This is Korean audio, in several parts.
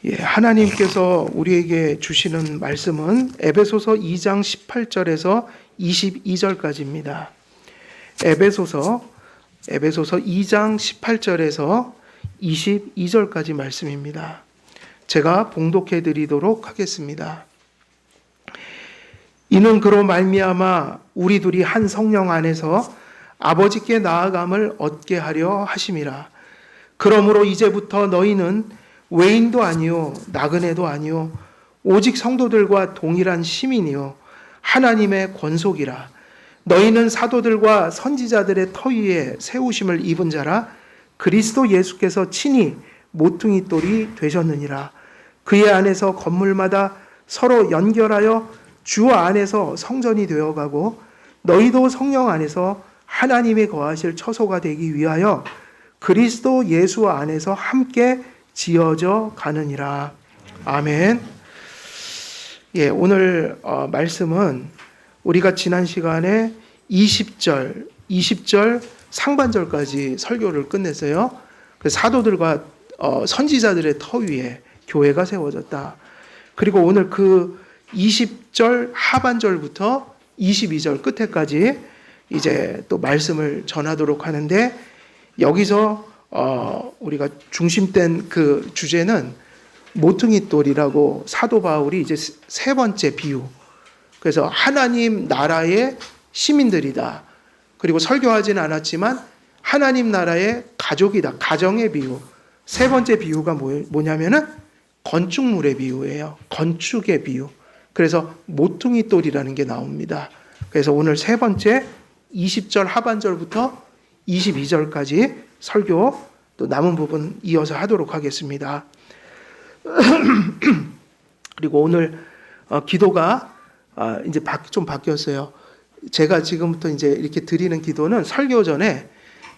하나님께서 우리에게 주시는 말씀은 에베소서 2장 18절에서 22절까지입니다. 에베소서 2장 18절에서 22절까지 말씀입니다. 제가 봉독해 드리도록 하겠습니다. 이는 그로 말미암아 우리 둘이 한 성령 안에서 아버지께 나아감을 얻게 하려 하심이라. 그러므로 이제부터 너희는 외인도 아니요 나그네도 아니요 오직 성도들과 동일한 시민이요 하나님의 권속이라. 너희는 사도들과 선지자들의 터 위에 세우심을 입은 자라. 그리스도 예수께서 친히 모퉁이 돌이 되셨느니라. 그의 안에서 건물마다 서로 연결하여 주 안에서 성전이 되어가고 너희도 성령 안에서 하나님이 거하실 처소가 되기 위하여 그리스도 예수 안에서 함께 지어져 가느니라. 아멘. 오늘 말씀은 우리가 지난 시간에 20절 상반절까지 설교를 끝냈어요. 사도들과 선지자들의 터 위에 교회가 세워졌다. 그리고 오늘 그 20절 하반절부터 22절 끝에까지 이제 또 말씀을 전하도록 하는데, 여기서 우리가 중심된 그 주제는 모퉁이 돌이라고 사도 바울이 이제 세 번째 비유. 그래서 하나님 나라의 시민들이다. 그리고 설교하지는 않았지만 하나님 나라의 가족이다. 가정의 비유. 세 번째 비유가 뭐냐면은 건축물의 비유예요. 건축의 비유. 그래서 모퉁이 돌이라는 게 나옵니다. 그래서 오늘 세 번째 20절 하반절부터 22절까지 설교, 또 남은 부분 이어서 하도록 하겠습니다. 그리고 오늘 기도가 이제 좀 바뀌었어요. 제가 지금부터 이제 이렇게 드리는 기도는 설교 전에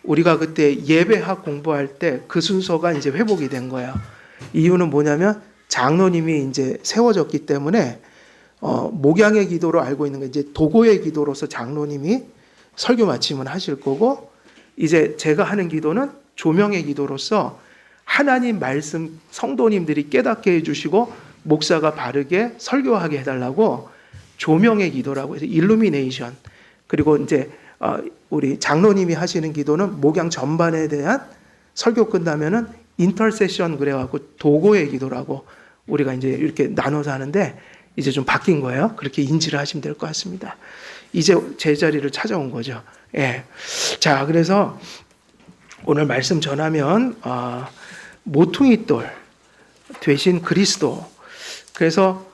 우리가 그때 예배학 공부할 때 그 순서가 이제 회복이 된 거예요. 이유는 뭐냐면 장로님이 이제 세워졌기 때문에 목양의 기도로 알고 있는 게 이제 도고의 기도로서 장로님이 설교 마치면 하실 거고, 이제 제가 하는 기도는 조명의 기도로서 하나님 말씀 성도님들이 깨닫게 해주시고 목사가 바르게 설교하게 해달라고 조명의 기도라고 해서 일루미네이션. 그리고 이제 우리 장로님이 하시는 기도는 목양 전반에 대한 설교 끝나면은 인터세션 그래갖고 도고의 기도라고 우리가 이제 이렇게 나눠서 하는데, 이제 좀 바뀐 거예요. 그렇게 인지를 하시면 될 것 같습니다. 이제 제 자리를 찾아온 거죠. 자, 그래서 오늘 말씀 전하면 모퉁이 돌 되신 그리스도. 그래서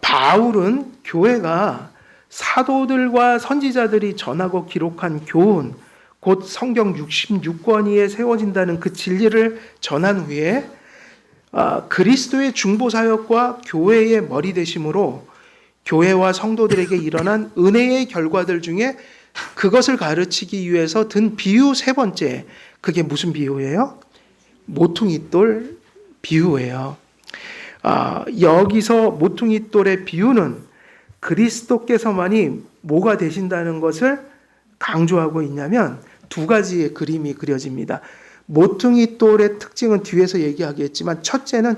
바울은 교회가 사도들과 선지자들이 전하고 기록한 교훈, 곧 성경 66권위에 세워진다는 그 진리를 전한 후에 그리스도의 중보사역과 교회의 머리 되심으로 교회와 성도들에게 일어난 은혜의 결과들 중에 그것을 가르치기 위해서 든 비유 세 번째, 그게 무슨 비유예요? 모퉁이 돌 비유예요. 여기서 모퉁이 돌의 비유는 그리스도께서만이 뭐가 되신다는 것을 강조하고 있냐면 두 가지의 그림이 그려집니다. 모퉁이 돌의 특징은 뒤에서 얘기하겠지만, 첫째는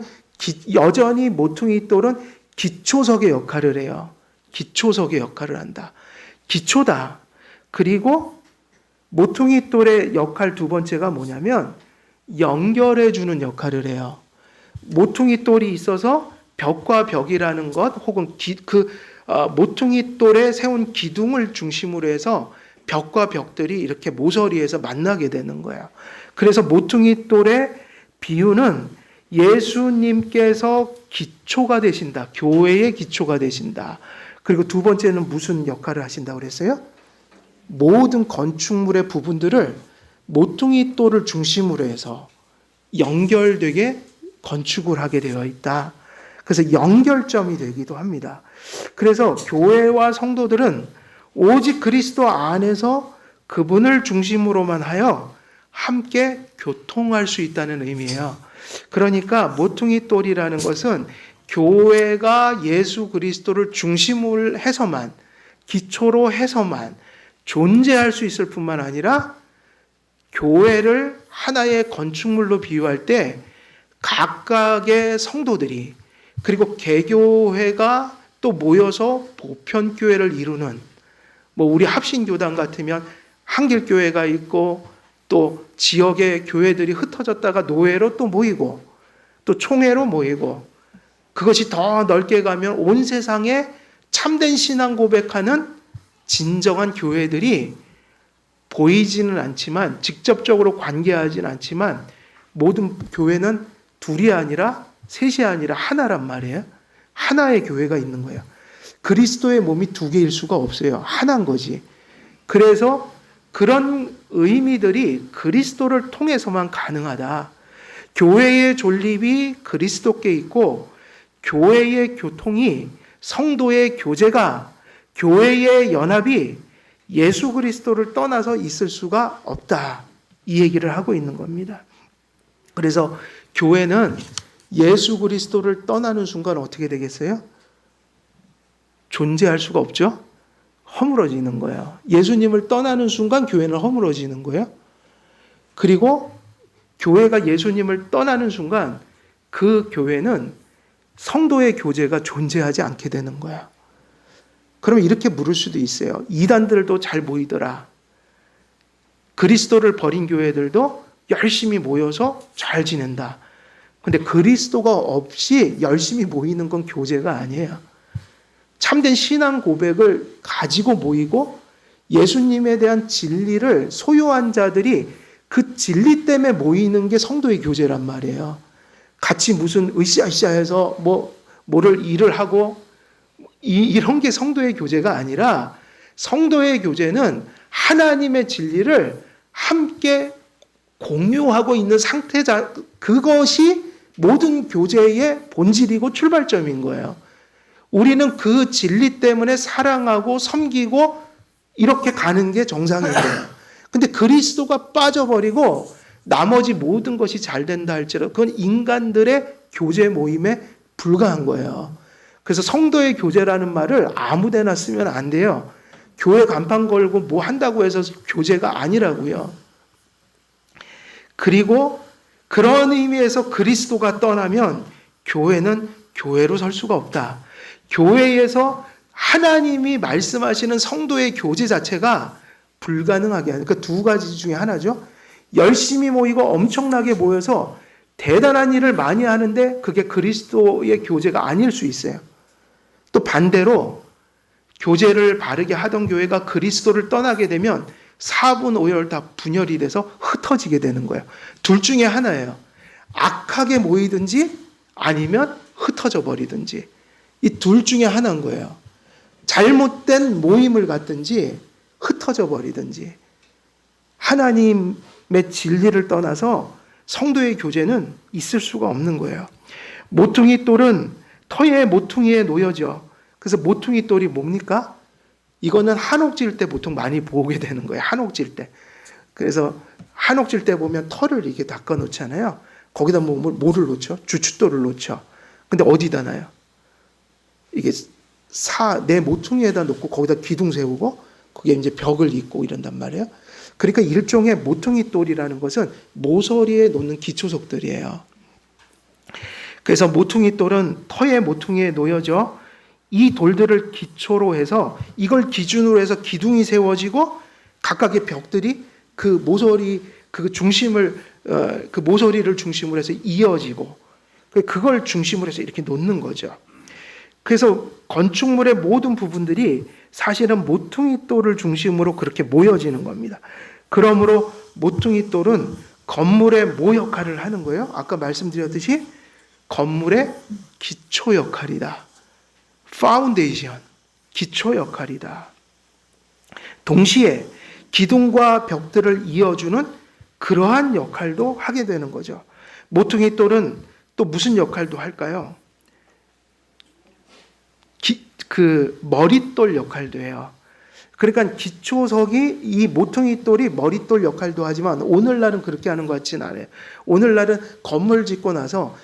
여전히 모퉁이 돌은 기초석의 역할을 해요. 기초석의 역할을 한다. 기초다. 그리고 모퉁이 돌의 역할 두 번째가 뭐냐면 연결해 주는 역할을 해요. 모퉁이 돌이 있어서 벽과 벽이라는 것, 혹은 모퉁이 돌에 세운 기둥을 중심으로 해서 벽과 벽들이 이렇게 모서리에서 만나게 되는 거예요. 그래서 모퉁이 돌의 비유는 예수님께서 기초가 되신다. 교회의 기초가 되신다. 그리고 두 번째는 무슨 역할을 하신다고 그랬어요? 모든 건축물의 부분들을 모퉁이 돌을 중심으로 해서 연결되게 건축을 하게 되어 있다. 그래서 연결점이 되기도 합니다. 그래서 교회와 성도들은 오직 그리스도 안에서 그분을 중심으로만 하여 함께 교통할 수 있다는 의미예요. 그러니까 모퉁이 돌이라는 것은 교회가 예수 그리스도를 중심으로 해서만, 기초로 해서만 존재할 수 있을 뿐만 아니라 교회를 하나의 건축물로 비유할 때 각각의 성도들이 그리고 개교회가 또 모여서 보편교회를 이루는 뭐 우리 합신교단 같으면 한길교회가 있고 또 지역의 교회들이 흩어졌다가 노회로 또 모이고 또 총회로 모이고 그것이 더 넓게 가면 온 세상에 참된 신앙 고백하는 진정한 교회들이 보이지는 않지만 직접적으로 관계하지는 않지만 모든 교회는 둘이 아니라 셋이 아니라 하나란 말이에요. 하나의 교회가 있는 거예요. 그리스도의 몸이 두 개일 수가 없어요. 하나인 거지. 그래서 그런 의미들이 그리스도를 통해서만 가능하다. 교회의 존립이 그리스도께 있고 교회의 교통이 성도의 교제가 교회의 연합이 예수 그리스도를 떠나서 있을 수가 없다. 이 얘기를 하고 있는 겁니다. 그래서 교회는 예수 그리스도를 떠나는 순간 어떻게 되겠어요? 존재할 수가 없죠? 허물어지는 거예요. 예수님을 떠나는 순간 교회는 허물어지는 거예요. 그리고 교회가 예수님을 떠나는 순간 그 교회는 성도의 교제가 존재하지 않게 되는 거예요. 그러면 이렇게 물을 수도 있어요. 이단들도 잘 모이더라. 그리스도를 버린 교회들도 열심히 모여서 잘 지낸다. 근데 그리스도가 없이 열심히 모이는 건 교제가 아니에요. 참된 신앙 고백을 가지고 모이고 예수님에 대한 진리를 소유한 자들이 그 진리 때문에 모이는 게 성도의 교제란 말이에요. 같이 무슨 으쌰으쌰해서 뭐를 일을 하고 이런 게 성도의 교제가 아니라 성도의 교제는 하나님의 진리를 함께 공유하고 있는 상태자, 그것이 모든 교제의 본질이고 출발점인 거예요. 우리는 그 진리 때문에 사랑하고 섬기고 이렇게 가는 게 정상인 거예요. 근데 그리스도가 빠져버리고 나머지 모든 것이 잘 된다 할지라도 그건 인간들의 교제 모임에 불과한 거예요. 그래서 성도의 교제라는 말을 아무 데나 쓰면 안 돼요. 교회 간판 걸고 뭐 한다고 해서 교제가 아니라고요. 그리고 그런 의미에서 그리스도가 떠나면 교회는 교회로 설 수가 없다. 교회에서 하나님이 말씀하시는 성도의 교제 자체가 불가능하게 하는, 그러니까 두 가지 중에 하나죠. 열심히 모이고 엄청나게 모여서 대단한 일을 많이 하는데 그게 그리스도의 교제가 아닐 수 있어요. 또 반대로 교제를 바르게 하던 교회가 그리스도를 떠나게 되면 4분 5열 다 분열이 돼서 흩어지게 되는 거예요. 둘 중에 하나예요. 악하게 모이든지 아니면 흩어져 버리든지. 이 둘 중에 하나인 거예요. 잘못된 모임을 갖든지 흩어져 버리든지. 하나님의 진리를 떠나서 성도의 교제는 있을 수가 없는 거예요. 모퉁이 돌은 터의 모퉁이에 놓여져. 그래서 모퉁이 돌이 뭡니까? 이거는 한옥질 때 보통 많이 보게 되는 거예요. 한옥질 때. 그래서 한옥질 때 보면 털을 이렇게 닦아 놓잖아요. 거기다 뭐를 놓죠? 주춧돌을 놓죠. 근데 어디다 놔요? 이게 내 모퉁이에다 놓고 거기다 기둥 세우고 거기에 이제 벽을 잇고 이런단 말이에요. 그러니까 일종의 모퉁이 돌이라는 것은 모서리에 놓는 기초석들이에요. 그래서 모퉁이 돌은 터의 모퉁이에 놓여져 이 돌들을 기초로 해서 이걸 기준으로 해서 기둥이 세워지고 각각의 벽들이 그 모서리 그 중심을 그 모서리를 중심으로 해서 이어지고 그걸 중심으로 해서 이렇게 놓는 거죠. 그래서 건축물의 모든 부분들이 사실은 모퉁이 돌을 중심으로 그렇게 모여지는 겁니다. 그러므로 모퉁이 돌은 건물의 뭐 역할을 하는 거예요? 아까 말씀드렸듯이 건물의 기초 역할이다. 파운데이션, 기초 역할이다. 동시에 기둥과 벽들을 이어주는 그러한 역할도 하게 되는 거죠. 모퉁이 돌은 또 무슨 역할도 할까요? 그 머릿돌 역할도 해요. 그러니까 기초석이 이 모퉁이 돌이 머릿돌 역할도 하지만 오늘날은 그렇게 하는 것 같지는 않아요. 오늘날은 건물 짓고 나서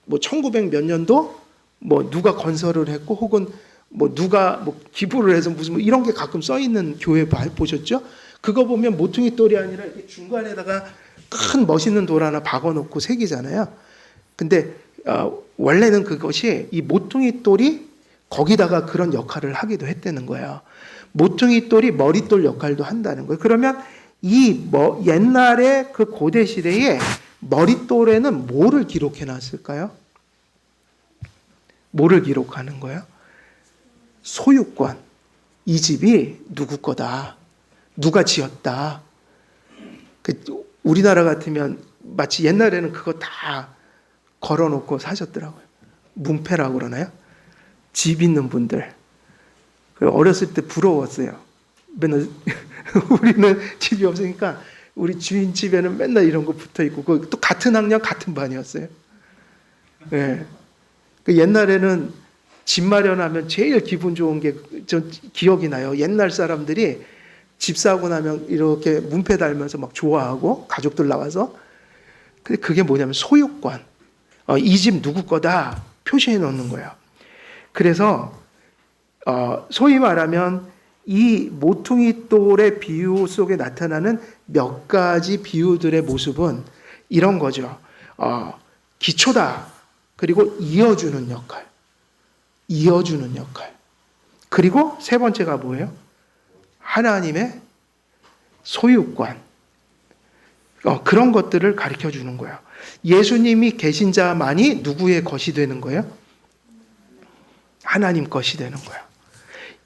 뭐 1900 몇 년도 뭐 누가 건설을 했고 혹은 뭐 누가 뭐 기부를 해서 무슨 뭐 이런 게 가끔 써 있는 교회 보셨죠? 그거 보면 모퉁이 돌이 아니라 이렇게 중간에다가 큰 멋있는 돌 하나 박아놓고 새기잖아요. 근데 원래는 그것이 이 모퉁이 돌이 거기다가 그런 역할을 하기도 했다는 거예요. 모퉁이 돌이 머릿돌 역할도 한다는 거예요. 그러면 옛날에 그 고대 시대에 머릿돌에는 뭐를 기록해 놨을까요? 뭐를 기록하는 거예요? 소유권. 이 집이 누구 거다. 누가 지었다. 우리나라 같으면 마치 옛날에는 그거 다 걸어놓고 사셨더라고요. 문패라고 그러나요? 집 있는 분들. 어렸을 때 부러웠어요. 맨날 우리는 집이 없으니까 우리 주인 집에는 맨날 이런 거 붙어 있고 또 같은 학년 같은 반이었어요. 네. 옛날에는 집 마련하면 제일 기분 좋은 게 전 기억이 나요. 옛날 사람들이 집 사고 나면 이렇게 문패 달면서 막 좋아하고 가족들 나와서. 근데 그게 뭐냐면 소유권. 이 집 누구 거다 표시해 놓는 거예요. 그래서 소위 말하면 이 모퉁이 돌의 비유 속에 나타나는 몇 가지 비유들의 모습은 이런 거죠. 기초다. 그리고 이어주는 역할. 이어주는 역할. 그리고 세 번째가 뭐예요? 하나님의 소유권. 그런 것들을 가르쳐 주는 거예요. 예수님이 계신 자만이 누구의 것이 되는 거예요? 하나님 것이 되는 거예요.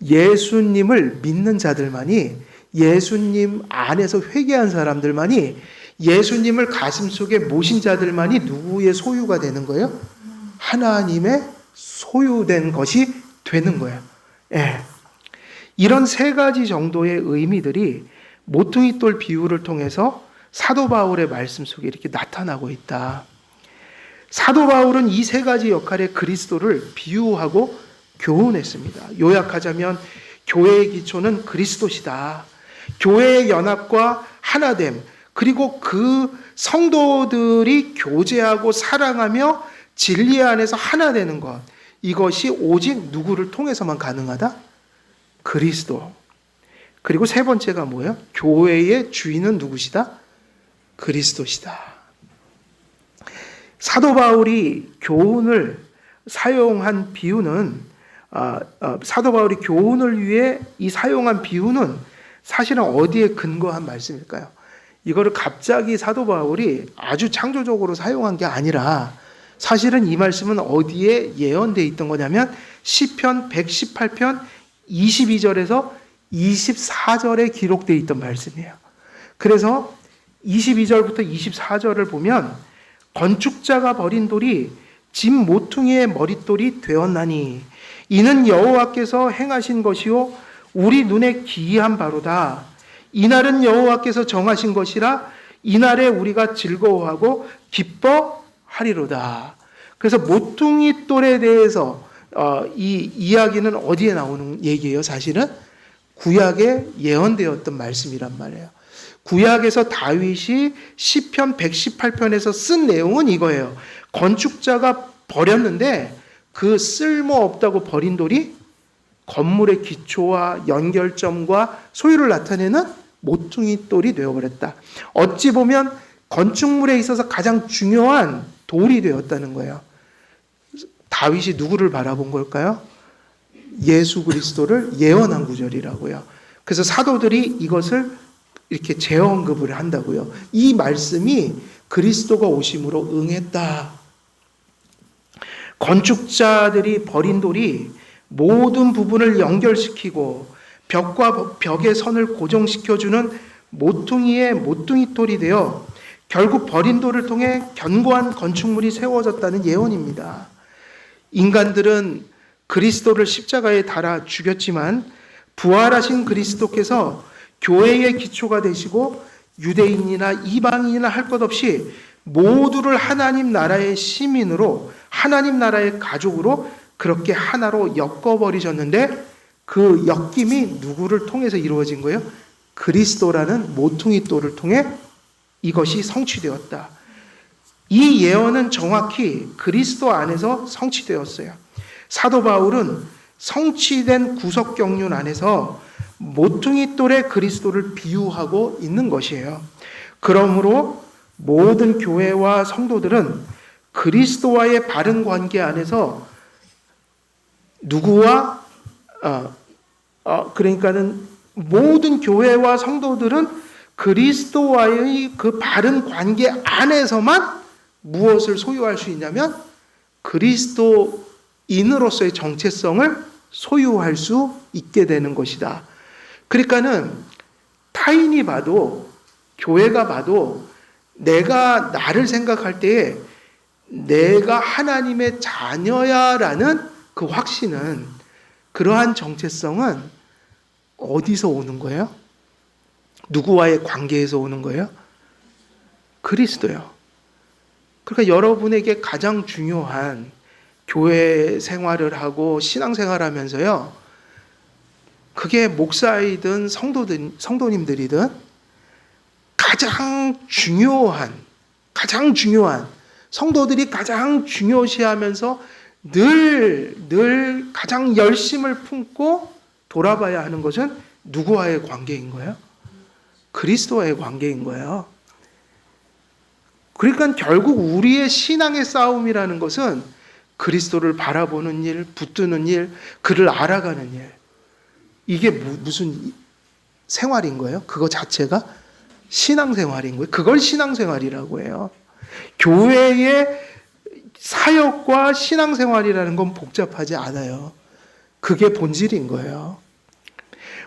예수님을 믿는 자들만이, 예수님 안에서 회개한 사람들만이, 예수님을 가슴속에 모신 자들만이 누구의 소유가 되는 거예요? 하나님의 소유된 것이 되는 거예요. 예. 이런 세 가지 정도의 의미들이 모퉁이돌 비유를 통해서 사도 바울의 말씀 속에 이렇게 나타나고 있다. 사도 바울은 이 세 가지 역할의 그리스도를 비유하고 교훈했습니다. 요약하자면 교회의 기초는 그리스도시다. 교회의 연합과 하나됨, 그리고 그 성도들이 교제하고 사랑하며 진리 안에서 하나 되는 것, 이것이 오직 누구를 통해서만 가능하다? 그리스도. 그리고 세 번째가 뭐예요? 교회의 주인은 누구시다? 그리스도시다. 사도 바울이 교훈을 사용한 비유는 사도 바울이 교훈을 위해 이 사용한 비유는 사실은 어디에 근거한 말씀일까요? 이거를 갑자기 사도 바울이 아주 창조적으로 사용한 게 아니라 사실은 이 말씀은 어디에 예언되어 있던 거냐면 시편 118편 22절에서 24절에 기록되어 있던 말씀이에요. 그래서 22절부터 24절을 보면 건축자가 버린 돌이 집 모퉁이의 머릿돌이 되었나니 이는 여호와께서 행하신 것이요 우리 눈에 기이한 바로다. 이날은 여호와께서 정하신 것이라 이날에 우리가 즐거워하고 기뻐하리로다. 그래서 모퉁이 돌에 대해서 이 이야기는 어디에 나오는 얘기예요? 사실은 구약에 예언되었던 말씀이란 말이에요. 구약에서 다윗이 시편 118편에서 쓴 내용은 이거예요. 건축자가 버렸는데 그 쓸모없다고 버린 돌이 건물의 기초와 연결점과 소유를 나타내는 모퉁이 돌이 되어버렸다. 어찌 보면 건축물에 있어서 가장 중요한 돌이 되었다는 거예요. 다윗이 누구를 바라본 걸까요? 예수 그리스도를 예언한 구절이라고요. 그래서 사도들이 이것을 이렇게 재언급을 한다고요. 이 말씀이 그리스도가 오심으로 응했다. 건축자들이 버린 돌이 모든 부분을 연결시키고 벽과 벽의 선을 고정시켜주는 모퉁이의 모퉁이돌이 되어 결국 버린 돌을 통해 견고한 건축물이 세워졌다는 예언입니다. 인간들은 그리스도를 십자가에 달아 죽였지만 부활하신 그리스도께서 교회의 기초가 되시고 유대인이나 이방인이나 할 것 없이 모두를 하나님 나라의 시민으로 하나님 나라의 가족으로 그렇게 하나로 엮어버리셨는데 그 엮임이 누구를 통해서 이루어진 거예요? 그리스도라는 모퉁이 돌을 통해 이것이 성취되었다. 이 예언은 정확히 그리스도 안에서 성취되었어요. 사도 바울은 성취된 구속 경륜 안에서 모퉁이 돌의 그리스도를 비유하고 있는 것이에요. 그러므로 모든 교회와 성도들은 그리스도와의 바른 관계 안에서 누구와 그러니까는 모든 교회와 성도들은 그리스도와의 그 바른 관계 안에서만 무엇을 소유할 수 있냐면 그리스도인으로서의 정체성을 소유할 수 있게 되는 것이다. 그러니까는 타인이 봐도 교회가 봐도 내가 나를 생각할 때에 내가 하나님의 자녀야라는 그 확신은, 그러한 정체성은 어디서 오는 거예요? 누구와의 관계에서 오는 거예요? 그리스도요. 그러니까 여러분에게 가장 중요한 교회 생활을 하고 신앙생활 하면서요, 그게 목사이든 성도님들이든 가장 중요한 성도들이 가장 중요시하면서 늘 가장 열심을 품고 돌아봐야 하는 것은 누구와의 관계인 거예요? 그리스도와의 관계인 거예요. 그러니까 결국 우리의 신앙의 싸움이라는 것은 그리스도를 바라보는 일, 붙드는 일, 그를 알아가는 일. 이게 무슨 생활인 거예요? 그거 자체가 신앙생활인 거예요. 그걸 신앙생활이라고 해요. 교회의 사역과 신앙생활이라는 건 복잡하지 않아요. 그게 본질인 거예요.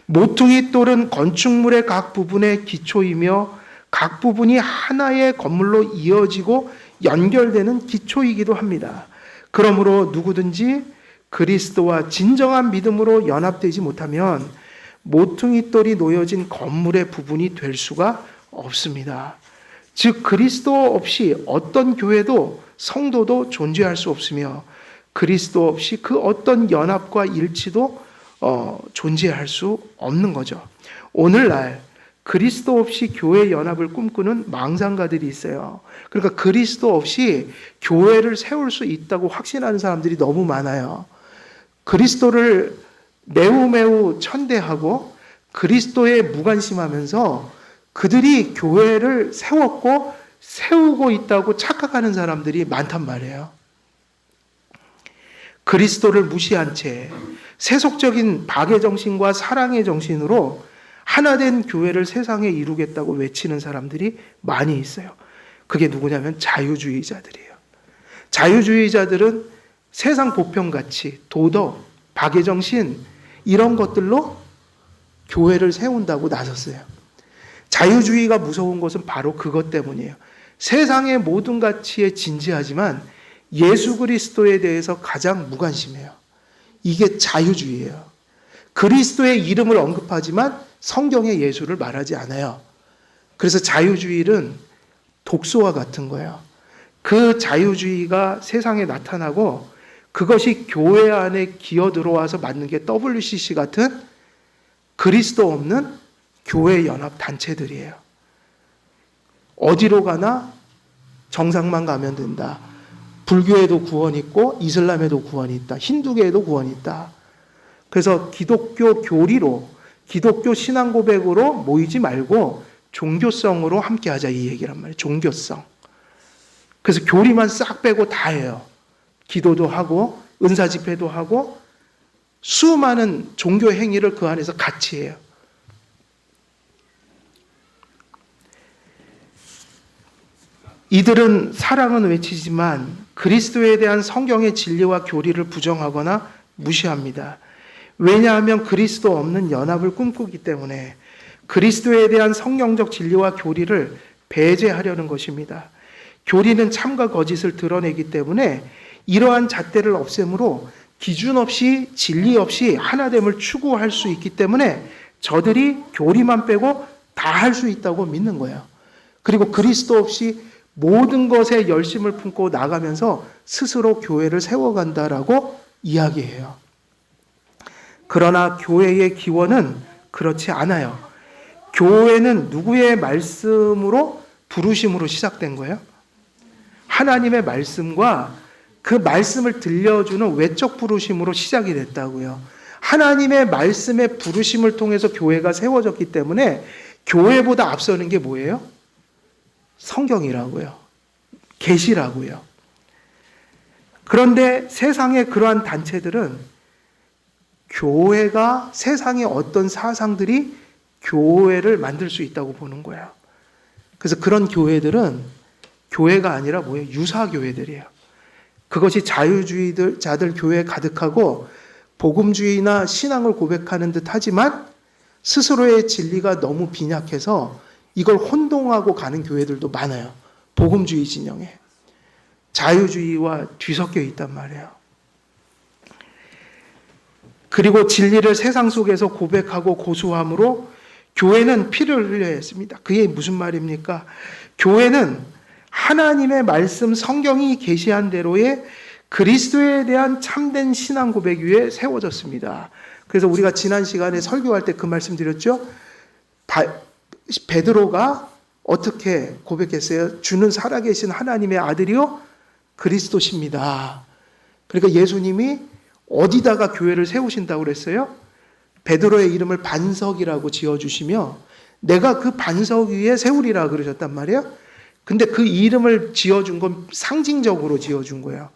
모퉁이 돌은 건축물의 각 부분의 기초이며 각 부분이 하나의 건물로 이어지고 연결되는 기초이기도 합니다. 그러므로 누구든지 그리스도와 진정한 믿음으로 연합되지 못하면 모퉁이 돌이 놓여진 건물의 부분이 될 수가 없습니다. 즉 그리스도 없이 어떤 교회도 성도도 존재할 수 없으며 그리스도 없이 그 어떤 연합과 일치도 존재할 수 없는 거죠. 오늘날 그리스도 없이 교회 연합을 꿈꾸는 망상가들이 있어요. 그러니까 그리스도 없이 교회를 세울 수 있다고 확신하는 사람들이 너무 많아요. 그리스도를 매우 천대하고 그리스도에 무관심하면서 그들이 교회를 세우고 있다고 착각하는 사람들이 많단 말이에요. 그리스도를 무시한 채 세속적인 박의 정신과 사랑의 정신으로 하나된 교회를 세상에 이루겠다고 외치는 사람들이 많이 있어요. 그게 누구냐면 자유주의자들이에요. 자유주의자들은 세상 보편가치, 도덕, 박의 정신 이런 것들로 교회를 세운다고 나섰어요. 자유주의가 무서운 것은 바로 그것 때문이에요. 세상의 모든 가치에 진지하지만 예수 그리스도에 대해서 가장 무관심해요. 이게 자유주의예요. 그리스도의 이름을 언급하지만 성경의 예수를 말하지 않아요. 그래서 자유주의는 독소와 같은 거예요. 그 자유주의가 세상에 나타나고 그것이 교회 안에 기어 들어와서 맞는 게 WCC 같은 그리스도 없는 교회 연합 단체들이에요. 어디로 가나 정상만 가면 된다. 불교에도 구원이 있고 이슬람에도 구원이 있다. 힌두교에도 구원이 있다. 그래서 기독교 교리로 기독교 신앙 고백으로 모이지 말고 종교성으로 함께 하자 이 얘기란 말이에요. 종교성. 그래서 교리만 싹 빼고 다 해요. 기도도 하고 은사 집회도 하고 수많은 종교 행위를 그 안에서 같이 해요. 이들은 사랑은 외치지만 그리스도에 대한 성경의 진리와 교리를 부정하거나 무시합니다. 왜냐하면 그리스도 없는 연합을 꿈꾸기 때문에 그리스도에 대한 성경적 진리와 교리를 배제하려는 것입니다. 교리는 참과 거짓을 드러내기 때문에 이러한 잣대를 없앰으로 기준 없이 진리 없이 하나됨을 추구할 수 있기 때문에 저들이 교리만 빼고 다 할 수 있다고 믿는 거예요. 그리고 그리스도 없이 모든 것에 열심을 품고 나가면서 스스로 교회를 세워간다라고 이야기해요. 그러나 교회의 기원은 그렇지 않아요. 교회는 누구의 말씀으로 부르심으로 시작된 거예요? 하나님의 말씀과 그 말씀을 들려주는 외적 부르심으로 시작이 됐다고요. 하나님의 말씀의 부르심을 통해서 교회가 세워졌기 때문에 교회보다 앞서는 게 뭐예요? 성경이라고요. 계시라고요. 그런데 세상의 그러한 단체들은 교회가 세상의 어떤 사상들이 교회를 만들 수 있다고 보는 거예요. 그래서 그런 교회들은 교회가 아니라 뭐예요? 유사교회들이에요. 그것이 자유주의자들 교회에 가득하고 복음주의나 신앙을 고백하는 듯 하지만 스스로의 진리가 너무 빈약해서 이걸 혼동하고 가는 교회들도 많아요. 복음주의 진영에. 자유주의와 뒤섞여 있단 말이에요. 그리고 진리를 세상 속에서 고백하고 고수함으로 교회는 피를 흘려야 했습니다. 그게 무슨 말입니까? 교회는 하나님의 말씀 성경이 계시한 대로의 그리스도에 대한 참된 신앙 고백 위에 세워졌습니다. 그래서 우리가 지난 시간에 설교할 때 그 말씀 드렸죠. 베드로가 어떻게 고백했어요? 주는 살아계신 하나님의 아들이요 그리스도십니다. 그러니까 예수님이 어디다가 교회를 세우신다고 그랬어요? 베드로의 이름을 반석이라고 지어주시며 내가 그 반석 위에 세우리라 그러셨단 말이에요. 근데 그 이름을 지어준 건 상징적으로 지어준 거예요.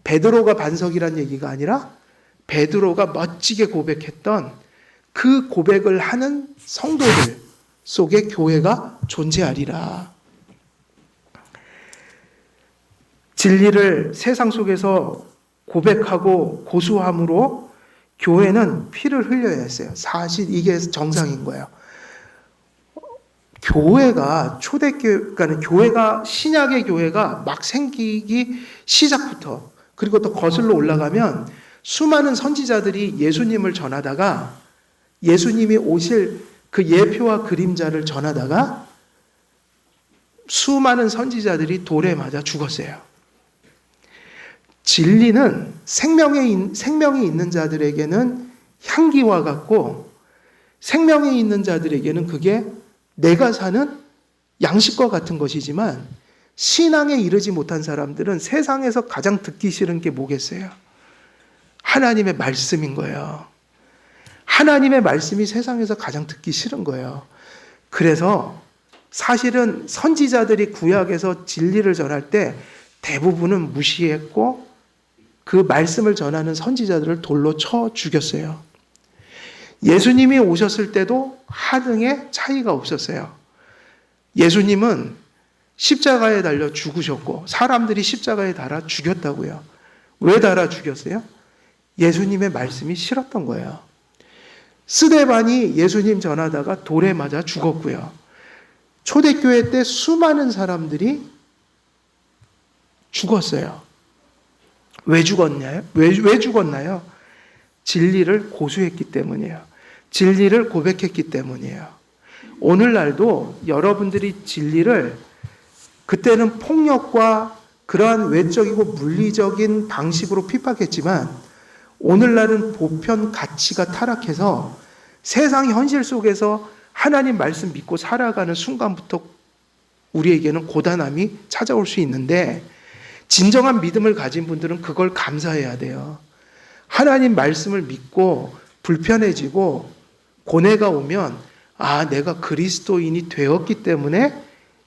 베드로가 반석이란 얘기가 아니라 베드로가 멋지게 고백했던 그 고백을 하는 성도들 속에 교회가 존재하리라. 진리를 세상 속에서 고백하고 고수함으로 교회는 피를 흘려야 했어요. 사실 이게 정상인 거예요. 교회가 그러니까 교회가 신약의 교회가 막 생기기 시작부터 그리고 또 거슬러 올라가면 수많은 선지자들이 예수님을 전하다가 예수님이 오실 그 예표와 그림자를 전하다가 수많은 선지자들이 돌에 맞아 죽었어요. 진리는 생명이 있는 자들에게는 향기와 같고 생명이 있는 자들에게는 그게 내가 사는 양식과 같은 것이지만 신앙에 이르지 못한 사람들은 세상에서 가장 듣기 싫은 게 뭐겠어요? 하나님의 말씀인 거예요. 하나님의 말씀이 세상에서 가장 듣기 싫은 거예요. 그래서 사실은 선지자들이 구약에서 진리를 전할 때 대부분은 무시했고 그 말씀을 전하는 선지자들을 돌로 쳐 죽였어요. 예수님이 오셨을 때도 하등의 차이가 없었어요. 예수님은 십자가에 달려 죽으셨고 사람들이 십자가에 달아 죽였다고요. 왜 달아 죽였어요? 예수님의 말씀이 싫었던 거예요. 스데반이 예수님 전하다가 돌에 맞아 죽었고요. 초대교회 때 수많은 사람들이 죽었어요. 왜 죽었나요? 왜 죽었나요? 진리를 고수했기 때문이에요. 진리를 고백했기 때문이에요. 오늘날도 여러분들이 진리를 그때는 폭력과 그러한 외적이고 물리적인 방식으로 핍박했지만 오늘날은 보편 가치가 타락해서 세상 현실 속에서 하나님 말씀 믿고 살아가는 순간부터 우리에게는 고단함이 찾아올 수 있는데 진정한 믿음을 가진 분들은 그걸 감사해야 돼요. 하나님 말씀을 믿고 불편해지고 고뇌가 오면 내가 그리스도인이 되었기 때문에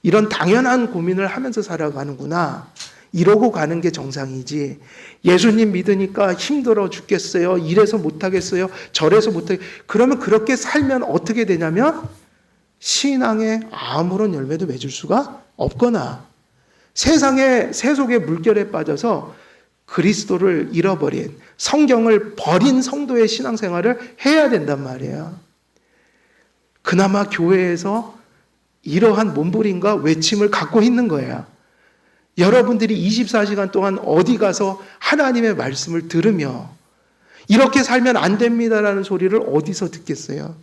이런 당연한 고민을 하면서 살아가는구나. 이러고 가는 게 정상이지. 예수님 믿으니까 힘들어 죽겠어요. 이래서 못하겠어요. 저래서 못하겠어요. 그러면 그렇게 살면 어떻게 되냐면 신앙에 아무런 열매도 맺을 수가 없거나 세상의 세속의 물결에 빠져서 그리스도를 잃어버린 성경을 버린 성도의 신앙생활을 해야 된단 말이에요. 그나마 교회에서 이러한 몸부림과 외침을 갖고 있는 거예요. 여러분들이 24시간 동안 어디 가서 하나님의 말씀을 들으며 이렇게 살면 안 됩니다라는 소리를 어디서 듣겠어요?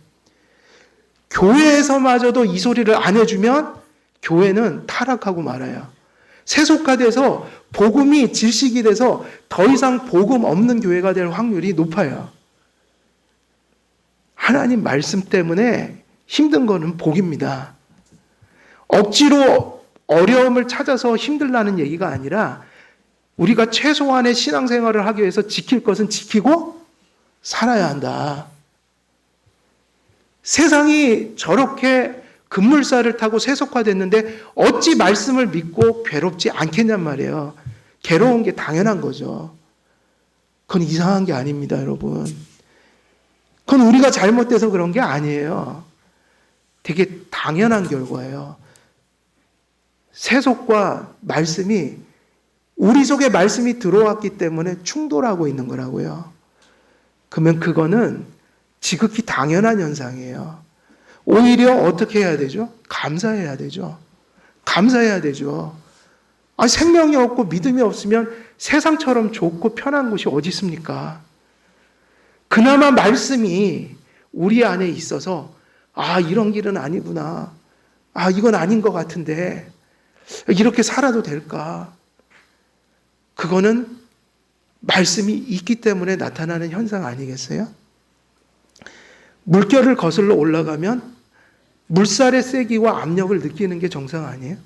교회에서마저도 이 소리를 안 해주면 교회는 타락하고 말아요. 세속화돼서 복음이 질식이 돼서 더 이상 복음 없는 교회가 될 확률이 높아요. 하나님 말씀 때문에 힘든 거는 복입니다. 억지로 어려움을 찾아서 힘들다는 얘기가 아니라 우리가 최소한의 신앙생활을 하기 위해서 지킬 것은 지키고 살아야 한다. 세상이 저렇게 급물살을 타고 세속화됐는데 어찌 말씀을 믿고 괴롭지 않겠냔 말이에요. 괴로운 게 당연한 거죠. 그건 이상한 게 아닙니다, 여러분. 그건 우리가 잘못돼서 그런 게 아니에요. 되게 당연한 결과예요. 세속과 말씀이 우리 속에 말씀이 들어왔기 때문에 충돌하고 있는 거라고요. 그러면 그거는 지극히 당연한 현상이에요. 오히려 어떻게 해야 되죠? 감사해야 되죠. 감사해야 되죠. 생명이 없고 믿음이 없으면 세상처럼 좋고 편한 곳이 어디 있습니까? 그나마 말씀이 우리 안에 있어서 이런 길은 아니구나. 이건 아닌 것 같은데 이렇게 살아도 될까? 그거는 말씀이 있기 때문에 나타나는 현상 아니겠어요? 물결을 거슬러 올라가면 물살의 세기와 압력을 느끼는 게 정상 아니에요?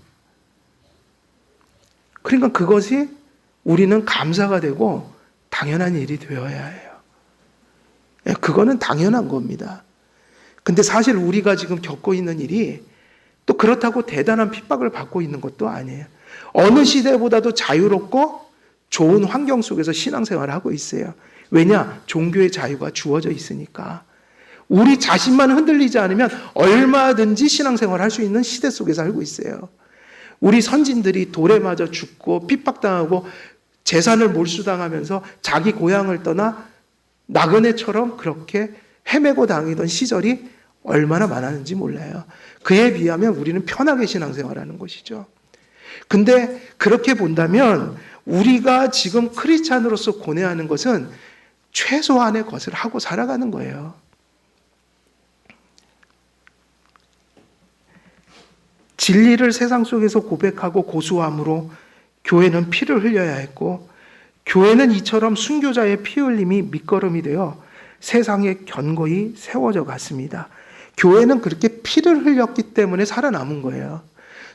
그러니까 그것이 우리는 감사가 되고 당연한 일이 되어야 해요. 그거는 당연한 겁니다. 근데 사실 우리가 지금 겪고 있는 일이 또 그렇다고 대단한 핍박을 받고 있는 것도 아니에요. 어느 시대보다도 자유롭고 좋은 환경 속에서 신앙생활을 하고 있어요. 왜냐? 종교의 자유가 주어져 있으니까. 우리 자신만 흔들리지 않으면 얼마든지 신앙생활을 할 수 있는 시대 속에 살고 있어요. 우리 선진들이 돌에 맞아 죽고 핍박당하고 재산을 몰수당하면서 자기 고향을 떠나 나그네처럼 그렇게 헤매고 다니던 시절이 얼마나 많았는지 몰라요. 그에 비하면 우리는 편하게 신앙생활하는 것이죠. 근데 그렇게 본다면 우리가 지금 크리스찬으로서 고뇌하는 것은 최소한의 것을 하고 살아가는 거예요. 진리를 세상 속에서 고백하고 고수함으로 교회는 피를 흘려야 했고, 교회는 이처럼 순교자의 피 흘림이 밑거름이 되어 세상에 견고히 세워져 갔습니다. 교회는 그렇게 피를 흘렸기 때문에 살아남은 거예요.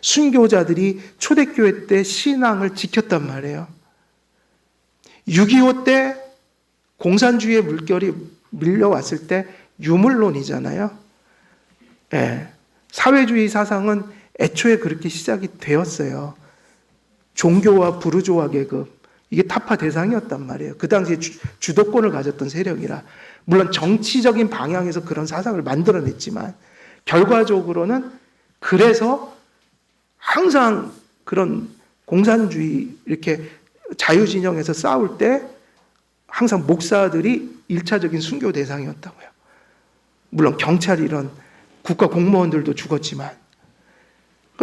순교자들이 초대교회 때 신앙을 지켰단 말이에요. 6.25 때 공산주의의 물결이 밀려왔을 때 유물론이잖아요. 사회주의 사상은 애초에 그렇게 시작이 되었어요. 종교와 부르주아 계급, 이게 타파 대상이었단 말이에요. 그 당시에 주도권을 가졌던 세력이라. 물론 정치적인 방향에서 그런 사상을 만들어냈지만 결과적으로는 그래서 항상 그런 공산주의 이렇게 자유진영에서 싸울 때 항상 목사들이 1차적인 순교 대상이었다고요. 물론 경찰 이런 국가 공무원들도 죽었지만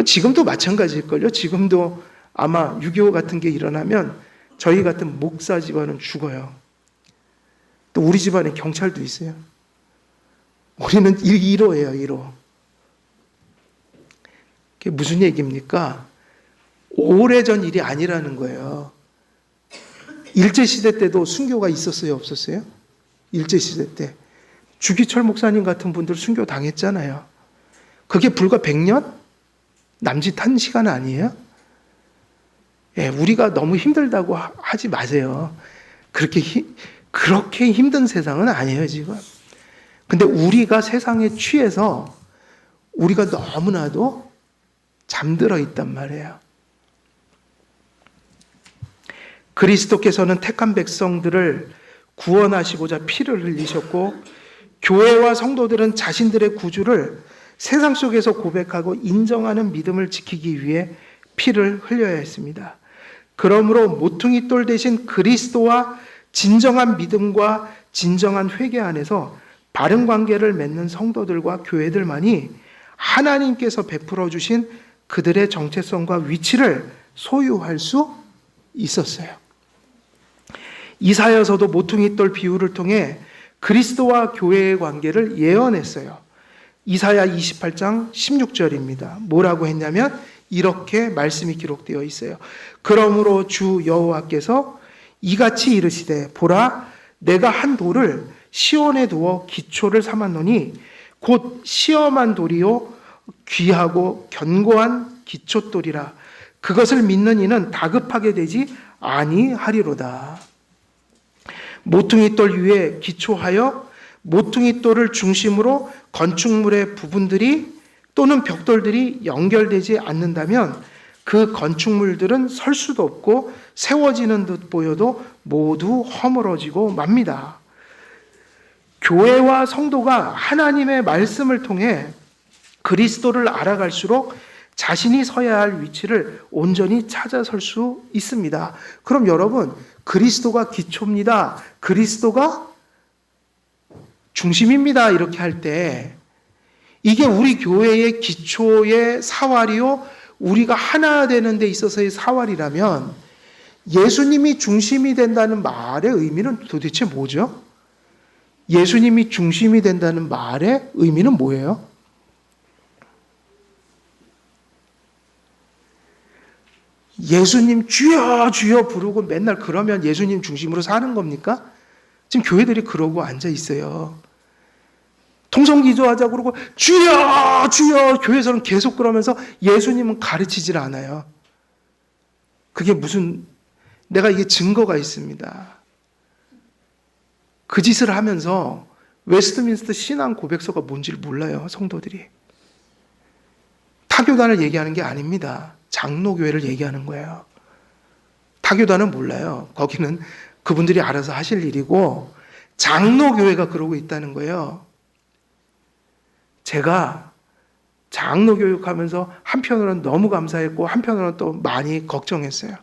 지금도 마찬가지일걸요. 지금도 아마 6.25 같은 게 일어나면 저희 같은 목사 집안은 죽어요. 또 우리 집안에 경찰도 있어요. 우리는 1호예요, 1호. 그게 무슨 얘기입니까? 오래전 일이 아니라는 거예요. 일제시대 때도 순교가 있었어요, 없었어요? 일제시대 때. 주기철 목사님 같은 분들 순교 당했잖아요. 그게 불과 100년? 남짓한 시간 아니에요? 우리가 너무 힘들다고 하지 마세요. 그렇게 힘든 세상은 아니에요, 지금. 근데 우리가 세상에 취해서 우리가 너무나도 잠들어 있단 말이에요. 그리스도께서는 택한 백성들을 구원하시고자 피를 흘리셨고, 교회와 성도들은 자신들의 구주를 세상 속에서 고백하고 인정하는 믿음을 지키기 위해 피를 흘려야 했습니다. 그러므로 모퉁이 돌 대신 그리스도와 진정한 믿음과 진정한 회개 안에서 바른 관계를 맺는 성도들과 교회들만이 하나님께서 베풀어 주신 그들의 정체성과 위치를 소유할 수 있었어요. 이사야서도 모퉁이 돌 비유를 통해 그리스도와 교회의 관계를 예언했어요. 이사야 28장 16절입니다. 뭐라고 했냐면 이렇게 말씀이 기록되어 있어요. 그러므로 주 여호와께서 이같이 이르시되 보라 내가 한 돌을 시온에 두어 기초를 삼았노니 곧 시험한 돌이요 귀하고 견고한 기초돌이라. 그것을 믿는 이는 다급하게 되지 아니하리로다. 모퉁이 돌 위에 기초하여 모퉁이 돌을 중심으로 건축물의 부분들이 또는 벽돌들이 연결되지 않는다면 그 건축물들은 설 수도 없고 세워지는 듯 보여도 모두 허물어지고 맙니다. 교회와 성도가 하나님의 말씀을 통해 그리스도를 알아갈수록 자신이 서야 할 위치를 온전히 찾아설 수 있습니다. 그럼 여러분, 그리스도가 기초입니다. 그리스도가 중심입니다. 이렇게 할 때 이게 우리 교회의 기초의 사활이요, 우리가 하나 되는 데 있어서의 사활이라면 예수님이 중심이 된다는 말의 의미는 도대체 뭐죠? 예수님이 중심이 된다는 말의 의미는 뭐예요? 예수님 주여 주여 부르고 맨날 그러면 예수님 중심으로 사는 겁니까? 지금 교회들이 그러고 앉아 있어요. 통성기도하자고 그러고 주여 주여, 교회에서는 계속 그러면서 예수님은 가르치질 않아요. 그게 무슨, 내가 이게 증거가 있습니다. 그 짓을 하면서 웨스트민스터 신앙 고백서가 뭔지를 몰라요, 성도들이. 타교단을 얘기하는 게 아닙니다. 장로교회를 얘기하는 거예요. 타교단은 몰라요. 거기는 그분들이 알아서 하실 일이고 장로교회가 그러고 있다는 거예요. 제가 장로 교육하면서 한편으로는 너무 감사했고 한편으로는 또 많이 걱정했어요.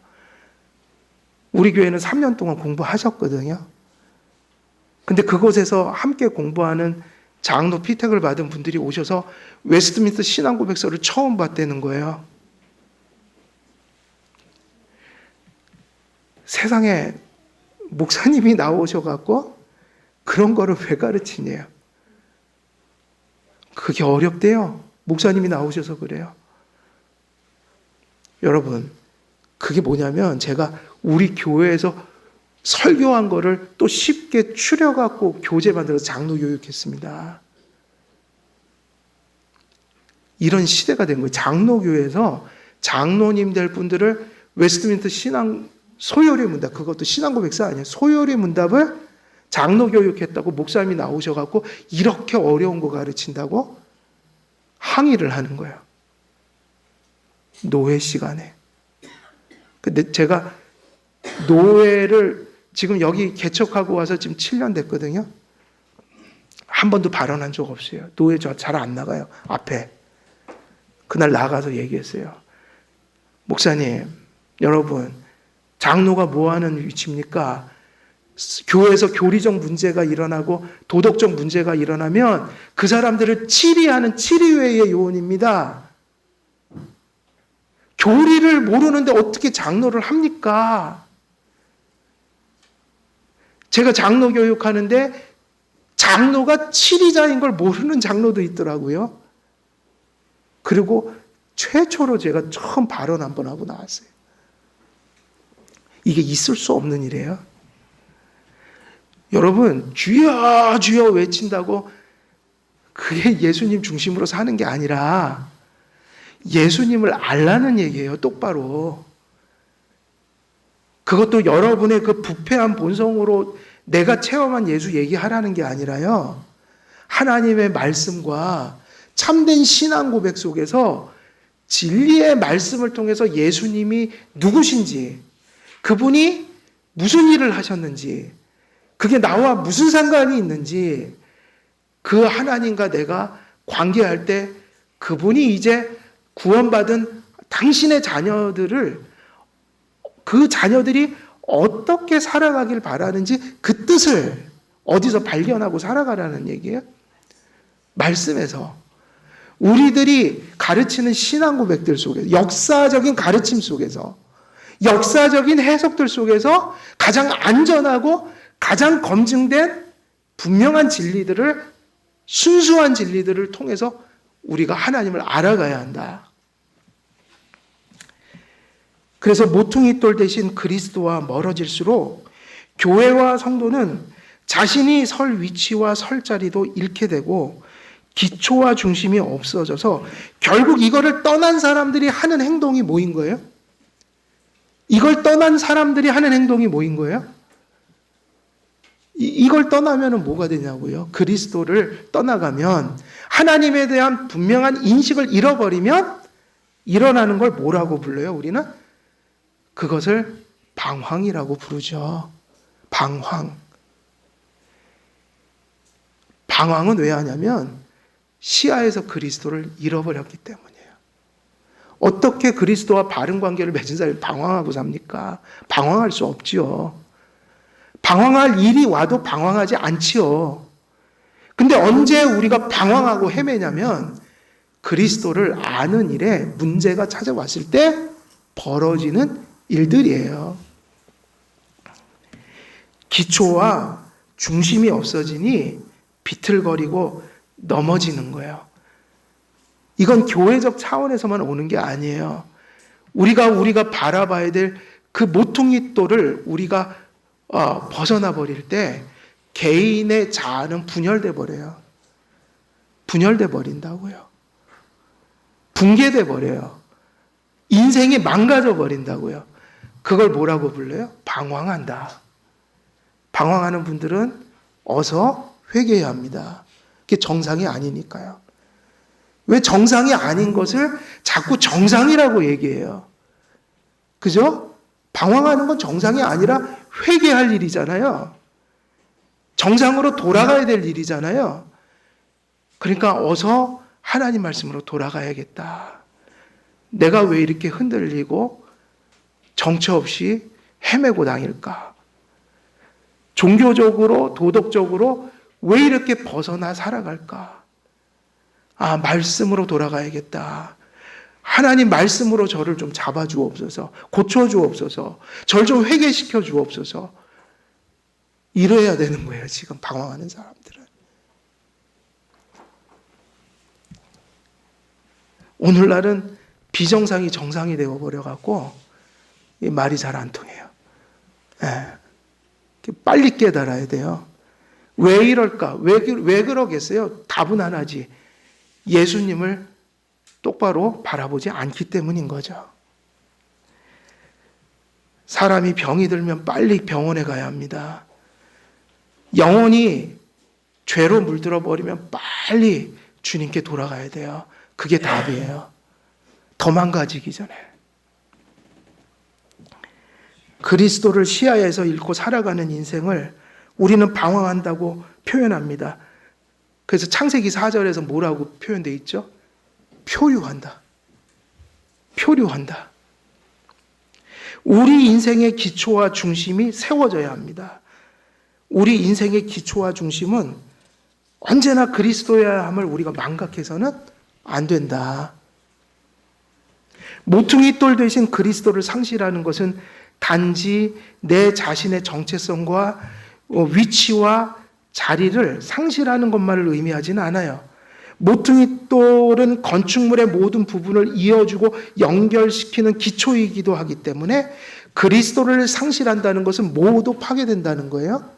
우리 교회는 3년 동안 공부하셨거든요. 근데 그곳에서 함께 공부하는 장로 피택을 받은 분들이 오셔서 웨스트민스터 신앙 고백서를 처음 봤다는 거예요. 세상에 목사님이 나오셔갖고 그런 거를 왜 가르치냐요. 그게 어렵대요. 목사님이 나오셔서 그래요. 여러분, 그게 뭐냐면 제가 우리 교회에서 설교한 거를 또 쉽게 추려갖고 교재 만들어서 장로 교육했습니다. 이런 시대가 된 거예요. 장로교회에서 장로님 될 분들을 웨스트민스터 신앙 소요리 문답, 그것도 신앙 고백서 아니에요. 소요리 문답을 장로 교육했다고 목사님이 나오셔갖고 이렇게 어려운 거 가르친다고 항의를 하는 거예요. 노회 시간에. 근데 제가 노회를 지금 여기 개척하고 와서 지금 7년 됐거든요. 한 번도 발언한 적 없어요. 노회 저 잘 안 나가요. 앞에. 그날 나가서 얘기했어요. 목사님, 여러분, 장로가 뭐 하는 위치입니까? 교회에서 교리적 문제가 일어나고 도덕적 문제가 일어나면 그 사람들을 치리하는 치리회의 요원입니다. 교리를 모르는데 어떻게 장로를 합니까? 제가 장로 교육하는데 장로가 치리자인 걸 모르는 장로도 있더라고요. 그리고 최초로 제가 처음 발언 한번 하고 나왔어요. 이게 있을 수 없는 일이에요. 여러분, 주여 주여 외친다고 그게 예수님 중심으로 사는 게 아니라 예수님을 알라는 얘기예요. 똑바로. 그것도 여러분의 그 부패한 본성으로 내가 체험한 예수 얘기하라는 게 아니라요. 하나님의 말씀과 참된 신앙 고백 속에서 진리의 말씀을 통해서 예수님이 누구신지, 그분이 무슨 일을 하셨는지, 그게 나와 무슨 상관이 있는지, 그 하나님과 내가 관계할 때 그분이 이제 구원받은 당신의 자녀들을, 그 자녀들이 어떻게 살아가길 바라는지 그 뜻을 어디서 발견하고 살아가라는 얘기예요. 말씀에서. 우리들이 가르치는 신앙 고백들 속에서, 역사적인 가르침 속에서, 역사적인 해석들 속에서 가장 안전하고 가장 검증된 분명한 진리들을, 순수한 진리들을 통해서 우리가 하나님을 알아가야 한다. 그래서 모퉁이 돌 대신 그리스도와 멀어질수록 교회와 성도는 자신이 설 위치와 설 자리도 잃게 되고 기초와 중심이 없어져서 결국 이거를 떠난 사람들이 하는 행동이 뭐인 거예요? 이걸 떠난 사람들이 하는 행동이 뭐인 거예요? 이걸 떠나면 뭐가 되냐고요? 그리스도를 떠나가면, 하나님에 대한 분명한 인식을 잃어버리면 일어나는 걸 뭐라고 불러요? 우리는 그것을 방황이라고 부르죠. 방황. 방황은 왜 하냐면 시야에서 그리스도를 잃어버렸기 때문이에요. 어떻게 그리스도와 바른 관계를 맺은 사람이 방황하고 삽니까? 방황할 수 없지요. 방황할 일이 와도 방황하지 않지요. 근데 언제 우리가 방황하고 헤매냐면 그리스도를 아는 일에 문제가 찾아왔을 때 벌어지는 일들이에요. 기초와 중심이 없어지니 비틀거리고 넘어지는 거예요. 이건 교회적 차원에서만 오는 게 아니에요. 우리가 바라봐야 될 그 모퉁이돌을 우리가 벗어나 버릴 때 개인의 자아는 분열돼 버려요. 분열돼 버린다고요. 붕괴돼 버려요. 인생이 망가져 버린다고요. 그걸 뭐라고 불러요? 방황한다. 방황하는 분들은 어서 회개해야 합니다. 그게 정상이 아니니까요. 왜 정상이 아닌 것을 자꾸 정상이라고 얘기해요? 그죠? 방황하는 건 정상이 아니라 회개할 일이잖아요. 정상으로 돌아가야 될 일이잖아요. 그러니까 어서 하나님 말씀으로 돌아가야겠다. 내가 왜 이렇게 흔들리고 정처 없이 헤매고 다닐까? 종교적으로, 도덕적으로 왜 이렇게 벗어나 살아갈까? 말씀으로 돌아가야겠다. 하나님 말씀으로 저를 좀 잡아주옵소서. 고쳐주옵소서. 저를 좀 회개시켜 주옵소서. 이래야 되는 거예요, 지금 방황하는 사람들은. 오늘날은 비정상이 정상이 되어버려갖고 말이 잘 안 통해요. 빨리 깨달아야 돼요. 왜 이럴까? 왜 그러겠어요? 답은 하나지. 예수님을 똑바로 바라보지 않기 때문인 거죠. 사람이 병이 들면 빨리 병원에 가야 합니다. 영혼이 죄로 물들어 버리면 빨리 주님께 돌아가야 돼요. 그게 답이에요. 더 망가지기 전에. 그리스도를 시야에서 잃고 살아가는 인생을 우리는 방황한다고 표현합니다. 그래서 창세기 4절에서 뭐라고 표현되어 있죠? 표류한다. 표류한다. 우리 인생의 기초와 중심이 세워져야 합니다. 우리 인생의 기초와 중심은 언제나 그리스도여야 함을 우리가 망각해서는 안 된다. 모퉁이돌 대신 그리스도를 상실하는 것은 단지 내 자신의 정체성과 위치와 자리를 상실하는 것만을 의미하지는 않아요. 모퉁이돌은 건축물의 모든 부분을 이어주고 연결시키는 기초이기도 하기 때문에 그리스도를 상실한다는 것은 모두 파괴된다는 거예요.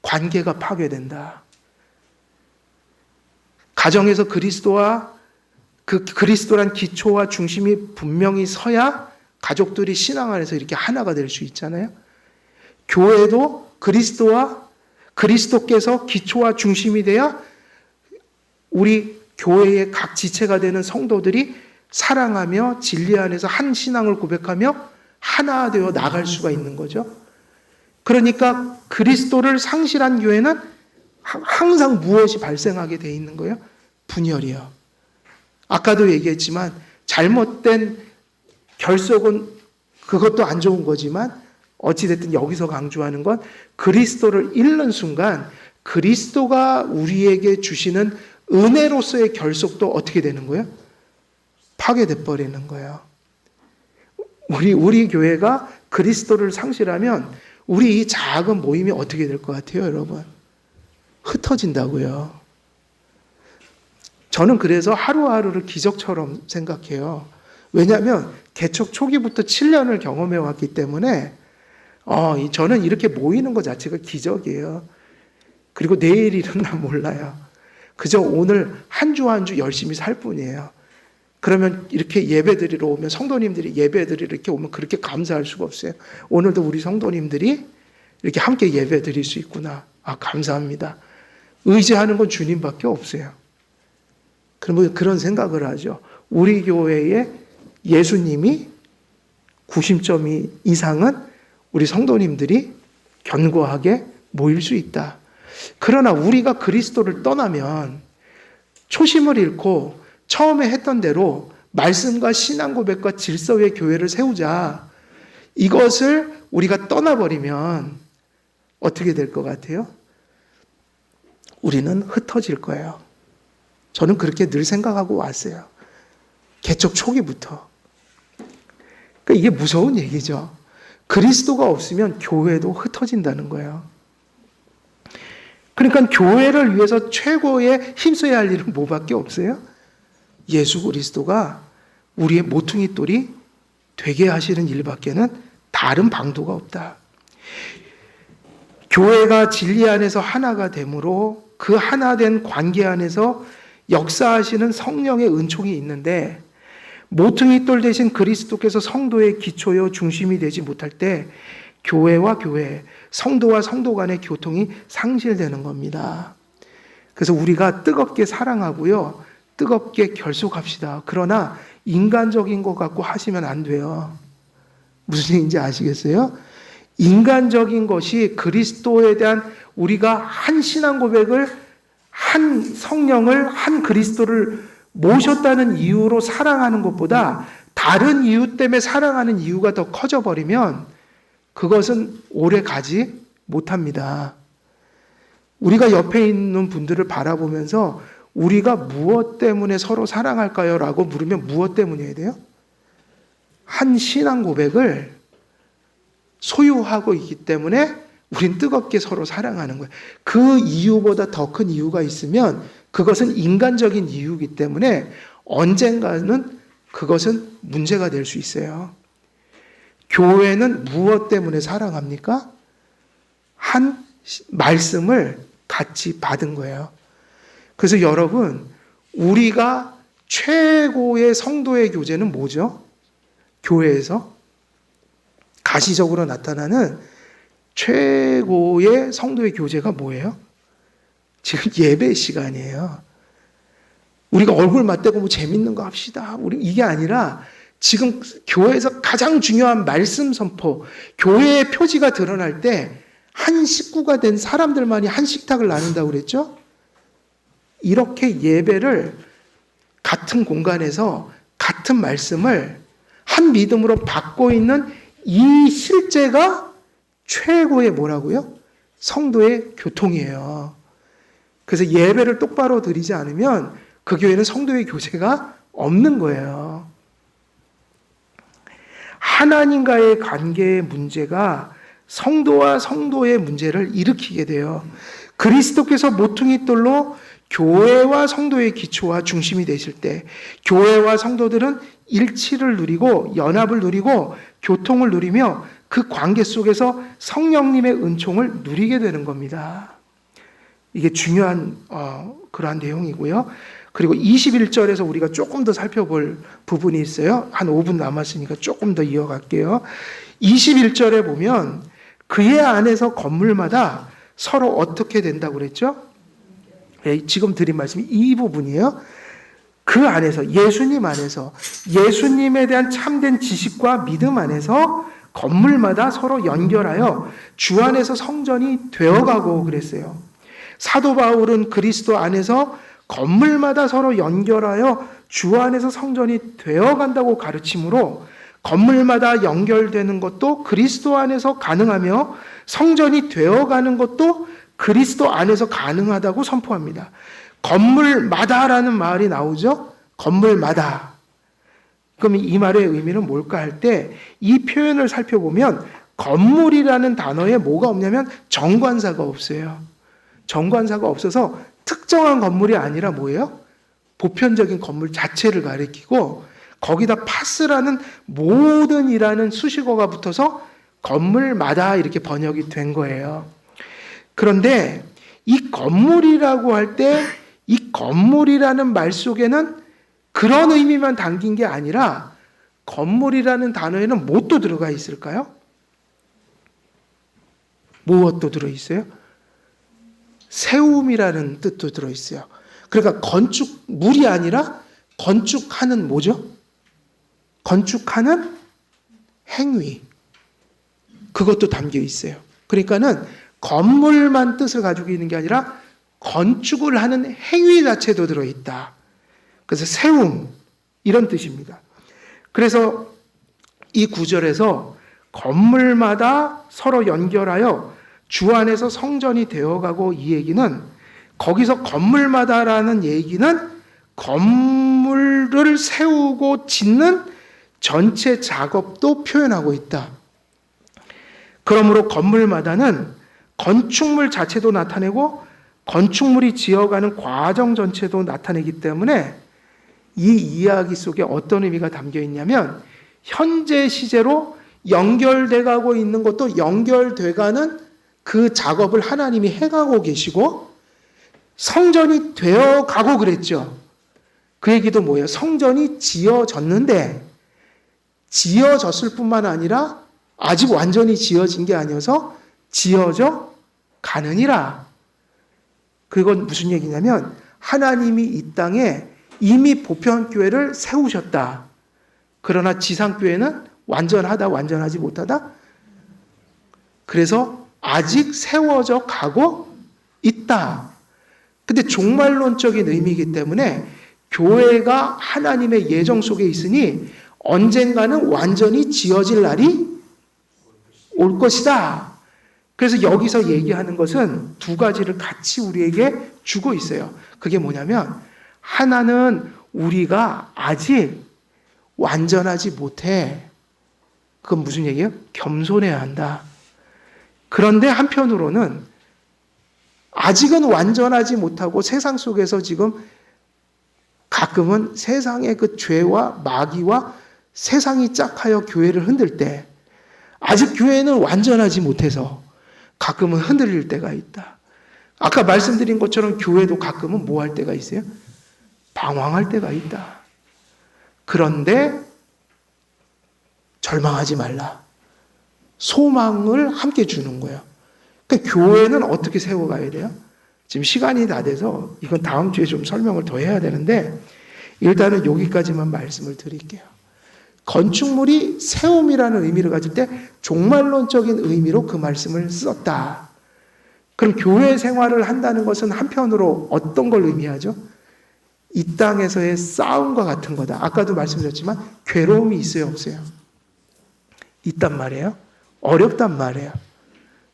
관계가 파괴된다. 가정에서 그리스도와 그 그리스도란 기초와 중심이 분명히 서야 가족들이 신앙 안에서 이렇게 하나가 될 수 있잖아요. 교회도 그리스도께서 기초와 중심이 돼야 우리 교회의 각 지체가 되는 성도들이 사랑하며 진리 안에서 한 신앙을 고백하며 하나 되어 나갈 수가 있는 거죠. 그러니까 그리스도를 상실한 교회는 항상 무엇이 발생하게 돼 있는 거예요? 분열이요. 아까도 얘기했지만 잘못된 결속은 그것도 안 좋은 거지만 어찌됐든 여기서 강조하는 건 그리스도를 잃는 순간 그리스도가 우리에게 주시는 은혜로서의 결속도 어떻게 되는 거예요? 파괴돼 버리는 거예요. 우리 교회가 그리스도를 상실하면 우리 이 작은 모임이 어떻게 될 것 같아요, 여러분? 흩어진다고요. 저는 그래서 하루하루를 기적처럼 생각해요. 왜냐하면 개척 초기부터 7년을 경험해 왔기 때문에 저는 이렇게 모이는 것 자체가 기적이에요. 그리고 내일 일은 몰라요. 그저 오늘 한 주 한 주 열심히 살 뿐이에요. 그러면 이렇게 예배드리러 오면 성도님들이 예배드리러 이렇게 오면 그렇게 감사할 수가 없어요. 오늘도 우리 성도님들이 이렇게 함께 예배드릴 수 있구나. 감사합니다. 의지하는 건 주님밖에 없어요. 그러면 그런 생각을 하죠. 우리 교회의 예수님이 90점 이상은 우리 성도님들이 견고하게 모일 수 있다. 그러나 우리가 그리스도를 떠나면 초심을 잃고 처음에 했던 대로 말씀과 신앙 고백과 질서의 교회를 세우자. 이것을 우리가 떠나버리면 어떻게 될 것 같아요? 우리는 흩어질 거예요. 저는 그렇게 늘 생각하고 왔어요. 개척 초기부터. 그러니까 이게 무서운 얘기죠. 그리스도가 없으면 교회도 흩어진다는 거예요. 그러니까 교회를 위해서 최고의 힘써야 할 일은 뭐밖에 없어요? 예수 그리스도가 우리의 모퉁이 돌이 되게 하시는 일밖에는 다른 방도가 없다. 교회가 진리 안에서 하나가 되므로 그 하나된 관계 안에서 역사하시는 성령의 은총이 있는데 모퉁이 돌 대신 그리스도께서 성도의 기초요 중심이 되지 못할 때 교회와 교회, 성도와 성도 간의 교통이 상실되는 겁니다. 그래서 우리가 뜨겁게 사랑하고요, 뜨겁게 결속합시다. 그러나 인간적인 것 갖고 하시면 안 돼요. 무슨 얘기인지 아시겠어요? 인간적인 것이 그리스도에 대한 우리가 한 신앙 고백을, 한 성령을, 한 그리스도를 모셨다는 이유로 사랑하는 것보다 다른 이유 때문에 사랑하는 이유가 더 커져버리면 그것은 오래 가지 못합니다. 우리가 옆에 있는 분들을 바라보면서 우리가 무엇 때문에 서로 사랑할까요? 라고 물으면 무엇 때문이어야 돼요? 한 신앙 고백을 소유하고 있기 때문에 우린 뜨겁게 서로 사랑하는 거예요. 그 이유보다 더 큰 이유가 있으면 그것은 인간적인 이유이기 때문에 언젠가는 그것은 문제가 될 수 있어요. 교회는 무엇 때문에 사랑합니까? 한 말씀을 같이 받은 거예요. 그래서 여러분, 우리가 최고의 성도의 교제는 뭐죠? 교회에서 가시적으로 나타나는 최고의 성도의 교제가 뭐예요? 지금 예배 시간이에요. 우리가 얼굴 맞대고 뭐 재밌는 거 합시다. 이게 아니라 지금 교회에서 가장 중요한 말씀 선포, 교회의 표지가 드러날 때 한 식구가 된 사람들만이 한 식탁을 나눈다고 그랬죠? 이렇게 예배를 같은 공간에서 같은 말씀을 한 믿음으로 받고 있는 이 실제가 최고의 뭐라고요? 성도의 교통이에요. 그래서 예배를 똑바로 드리지 않으면 그 교회는 성도의 교제가 없는 거예요. 하나님과의 관계의 문제가 성도와 성도의 문제를 일으키게 돼요. 그리스도께서 모퉁이 돌로 교회와 성도의 기초와 중심이 되실 때 교회와 성도들은 일치를 누리고 연합을 누리고 교통을 누리며 그 관계 속에서 성령님의 은총을 누리게 되는 겁니다. 이게 중요한 그러한 내용이고요. 그리고 21절에서 우리가 조금 더 살펴볼 부분이 있어요. 한 5분 남았으니까 조금 더 이어갈게요. 21절에 보면 그의 안에서 건물마다 서로 어떻게 된다고 그랬죠? 지금 드린 말씀이 이 부분이에요. 그 안에서, 예수님 안에서, 예수님에 대한 참된 지식과 믿음 안에서 건물마다 서로 연결하여 주 안에서 성전이 되어가고 그랬어요. 사도 바울은 그리스도 안에서 건물마다 서로 연결하여 주 안에서 성전이 되어간다고 가르치므로 건물마다 연결되는 것도 그리스도 안에서 가능하며 성전이 되어가는 것도 그리스도 안에서 가능하다고 선포합니다. 건물마다라는 말이 나오죠? 건물마다. 그럼 이 말의 의미는 뭘까 할 때 이 표현을 살펴보면 건물이라는 단어에 뭐가 없냐면 정관사가 없어요. 정관사가 없어서 특정한 건물이 아니라 뭐예요? 보편적인 건물 자체를 가리키고 거기다 파스라는 모든 이라는 수식어가 붙어서 건물마다 이렇게 번역이 된 거예요. 그런데 이 건물이라고 할 때 이 건물이라는 말 속에는 그런 의미만 담긴 게 아니라 건물이라는 단어에는 무엇도 들어가 있을까요? 무엇도 들어있어요? 세움이라는 뜻도 들어있어요. 그러니까 건축물이 아니라 건축하는 뭐죠? 건축하는 행위, 그것도 담겨 있어요. 그러니까는 건물만 뜻을 가지고 있는 게 아니라 건축을 하는 행위 자체도 들어있다. 그래서 세움, 이런 뜻입니다. 그래서 이 구절에서 건물마다 서로 연결하여 주 안에서 성전이 되어가고, 이 얘기는 거기서 건물마다라는 얘기는 건물을 세우고 짓는 전체 작업도 표현하고 있다. 그러므로 건물마다는 건축물 자체도 나타내고 건축물이 지어가는 과정 전체도 나타내기 때문에 이 이야기 속에 어떤 의미가 담겨 있냐면, 현재 시제로 연결돼 가고 있는 것도 연결돼 가는 그 작업을 하나님이 해가고 계시고, 성전이 되어 가고 그랬죠. 그 얘기도 뭐예요? 성전이 지어졌는데, 지어졌을 뿐만 아니라 아직 완전히 지어진 게 아니어서 지어져 가느니라. 그건 무슨 얘기냐면, 하나님이 이 땅에 이미 보편교회를 세우셨다. 그러나 지상교회는 완전하다, 완전하지 못하다. 그래서 아직 세워져 가고 있다. 근데 종말론적인 의미이기 때문에 교회가 하나님의 예정 속에 있으니 언젠가는 완전히 지어질 날이 올 것이다. 그래서 여기서 얘기하는 것은 두 가지를 같이 우리에게 주고 있어요. 그게 뭐냐면, 하나는 우리가 아직 완전하지 못해. 그건 무슨 얘기예요? 겸손해야 한다. 그런데 한편으로는 아직은 완전하지 못하고 세상 속에서 지금 가끔은 세상의 그 죄와 마귀와 세상이 짝하여 교회를 흔들 때, 아직 교회는 완전하지 못해서 가끔은 흔들릴 때가 있다. 아까 말씀드린 것처럼 교회도 가끔은 뭐 할 때가 있어요? 방황할 때가 있다. 그런데 절망하지 말라. 소망을 함께 주는 거예요. 그러니까 교회는 어떻게 세워가야 돼요? 지금 시간이 다 돼서 이건 다음 주에 좀 설명을 더 해야 되는데, 일단은 여기까지만 말씀을 드릴게요. 건축물이 세움이라는 의미를 가질 때 종말론적인 의미로 그 말씀을 썼다. 그럼 교회 생활을 한다는 것은 한편으로 어떤 걸 의미하죠? 이 땅에서의 싸움과 같은 거다. 아까도 말씀드렸지만 괴로움이 있어요, 없어요? 있단 말이에요. 어렵단 말이에요.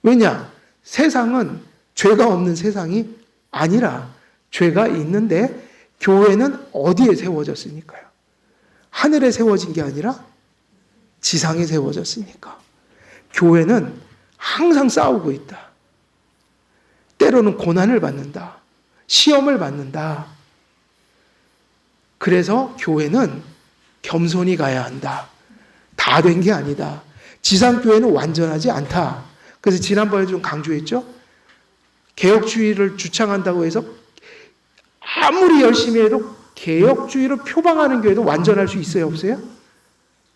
왜냐? 세상은 죄가 없는 세상이 아니라 죄가 있는데, 교회는 어디에 세워졌으니까요? 하늘에 세워진 게 아니라 지상에 세워졌으니까. 교회는 항상 싸우고 있다. 때로는 고난을 받는다. 시험을 받는다. 그래서 교회는 겸손히 가야 한다. 다 된 게 아니다. 지상교회는 완전하지 않다. 그래서 지난번에 좀 강조했죠. 개혁주의를 주창한다고 해서 아무리 열심히 해도 개혁주의를 표방하는 교회도 완전할 수 있어요, 없어요?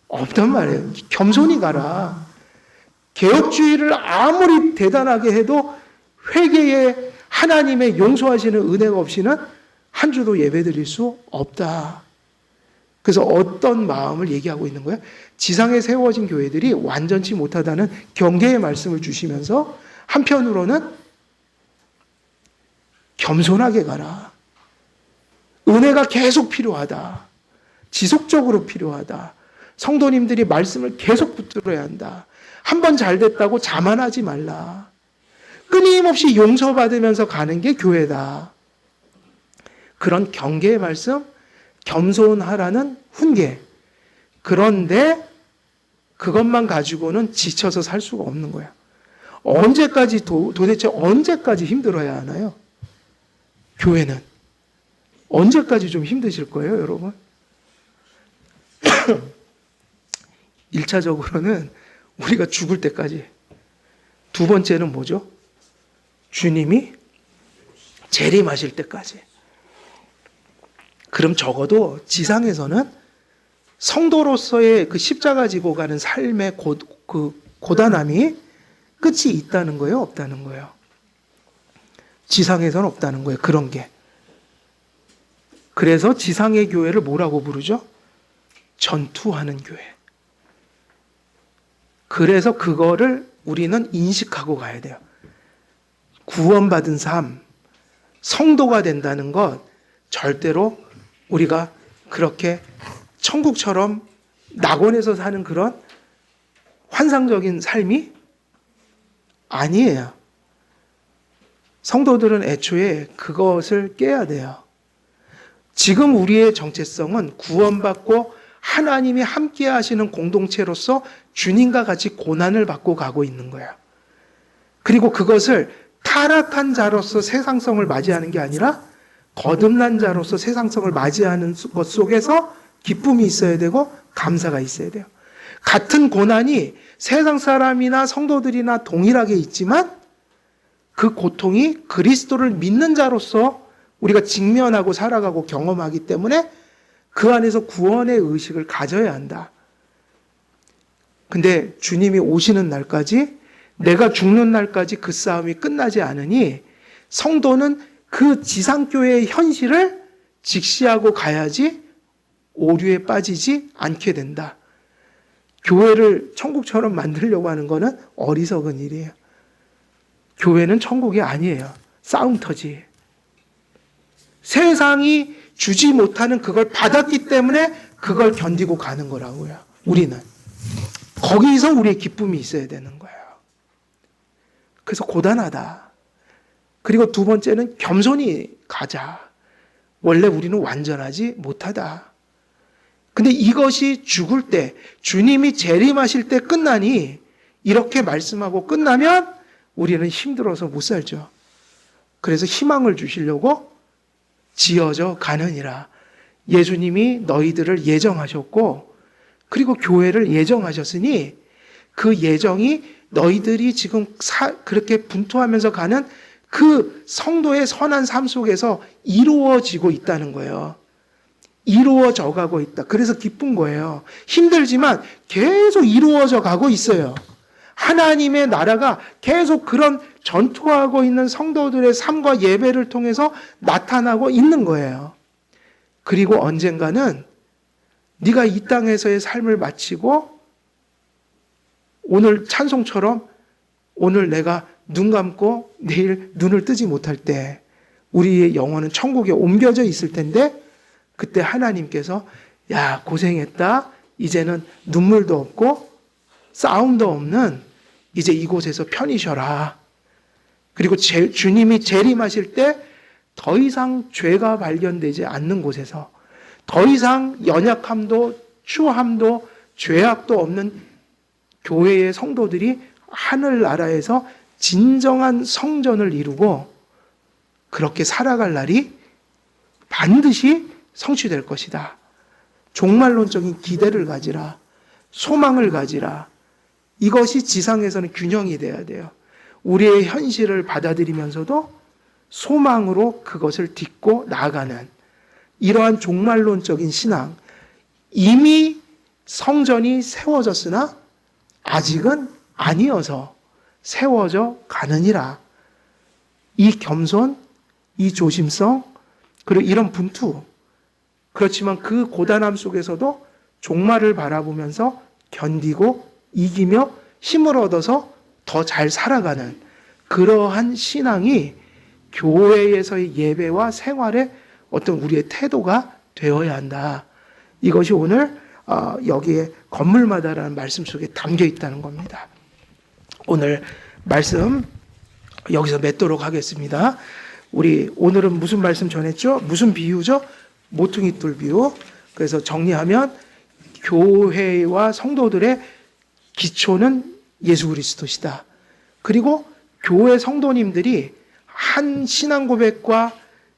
없단 말이에요. 겸손히 가라. 개혁주의를 아무리 대단하게 해도 회개에 하나님의 용서하시는 은혜가 없이는 한 주도 예배드릴 수 없다. 그래서 어떤 마음을 얘기하고 있는 거예요? 지상에 세워진 교회들이 완전치 못하다는 경계의 말씀을 주시면서 한편으로는 겸손하게 가라. 은혜가 계속 필요하다. 지속적으로 필요하다. 성도님들이 말씀을 계속 붙들어야 한다. 한 번 잘 됐다고 자만하지 말라. 끊임없이 용서받으면서 가는 게 교회다. 그런 경계의 말씀, 겸손하라는 훈계. 그런데 그것만 가지고는 지쳐서 살 수가 없는 거야. 언제까지 도대체 언제까지 힘들어야 하나요? 교회는 언제까지 좀 힘드실 거예요, 여러분? 1차적으로는 우리가 죽을 때까지. 두 번째는 뭐죠? 주님이 재림하실 때까지. 그럼 적어도 지상에서는 성도로서의 그 십자가 지고 가는 삶의 고단함이 끝이 있다는 거예요, 없다는 거예요? 지상에서는 없다는 거예요, 그런 게. 그래서 지상의 교회를 뭐라고 부르죠? 전투하는 교회. 그래서 그거를 우리는 인식하고 가야 돼요. 구원받은 삶, 성도가 된다는 것 절대로 우리가 그렇게 천국처럼 낙원에서 사는 그런 환상적인 삶이 아니에요. 성도들은 애초에 그것을 깨야 돼요. 지금 우리의 정체성은 구원받고 하나님이 함께 하시는 공동체로서 주님과 같이 고난을 받고 가고 있는 거예요. 그리고 그것을 타락한 자로서 세상성을 맞이하는 게 아니라 거듭난 자로서 세상성을 맞이하는 것 속에서 기쁨이 있어야 되고 감사가 있어야 돼요. 같은 고난이 세상 사람이나 성도들이나 동일하게 있지만 그 고통이 그리스도를 믿는 자로서 우리가 직면하고 살아가고 경험하기 때문에 그 안에서 구원의 의식을 가져야 한다. 근데 주님이 오시는 날까지, 내가 죽는 날까지 그 싸움이 끝나지 않으니 성도는 그 지상교회의 현실을 직시하고 가야지 오류에 빠지지 않게 된다. 교회를 천국처럼 만들려고 하는 것은 어리석은 일이에요. 교회는 천국이 아니에요. 싸움터지. 세상이 주지 못하는 그걸 받았기 때문에 그걸 견디고 가는 거라고요. 우리는. 거기서 우리의 기쁨이 있어야 되는 거예요. 그래서 고단하다. 그리고 두 번째는 겸손히 가자. 원래 우리는 완전하지 못하다. 근데 이것이 죽을 때, 주님이 재림하실 때 끝나니 이렇게 말씀하고 끝나면 우리는 힘들어서 못 살죠. 그래서 희망을 주시려고 지어져 가느니라. 예수님이 너희들을 예정하셨고 그리고 교회를 예정하셨으니 그 예정이 너희들이 지금 그렇게 분투하면서 가는 그 성도의 선한 삶 속에서 이루어지고 있다는 거예요. 이루어져 가고 있다. 그래서 기쁜 거예요. 힘들지만 계속 이루어져 가고 있어요. 하나님의 나라가 계속 그런 전투하고 있는 성도들의 삶과 예배를 통해서 나타나고 있는 거예요. 그리고 언젠가는 네가 이 땅에서의 삶을 마치고 오늘 찬송처럼 오늘 내가 눈 감고 내일 눈을 뜨지 못할 때 우리의 영혼은 천국에 옮겨져 있을 텐데 그때 하나님께서 야 고생했다. 이제는 눈물도 없고 싸움도 없는 이제 이곳에서 편히 쉬어라. 그리고 주님이 재림하실 때 더 이상 죄가 발견되지 않는 곳에서 더 이상 연약함도 추함도 죄악도 없는 교회의 성도들이 하늘나라에서 진정한 성전을 이루고 그렇게 살아갈 날이 반드시 성취될 것이다. 종말론적인 기대를 가지라. 소망을 가지라. 이것이 지상에서는 균형이 돼야 돼요. 우리의 현실을 받아들이면서도 소망으로 그것을 딛고 나아가는 이러한 종말론적인 신앙. 이미 성전이 세워졌으나 아직은 아니어서 세워져 가느니라. 이 겸손, 이 조심성, 그리고 이런 분투. 그렇지만 그 고단함 속에서도 종말을 바라보면서 견디고 이기며 힘을 얻어서 더 잘 살아가는 그러한 신앙이 교회에서의 예배와 생활의 어떤 우리의 태도가 되어야 한다. 이것이 오늘 여기에 건물마다라는 말씀 속에 담겨 있다는 겁니다. 오늘 말씀 여기서 맺도록 하겠습니다. 우리 오늘은 무슨 말씀 전했죠? 무슨 비유죠? 모퉁이 돌 비유. 그래서 정리하면 교회와 성도들의 기초는 예수 그리스도시다. 그리고 교회 성도님들이 한 신앙 고백과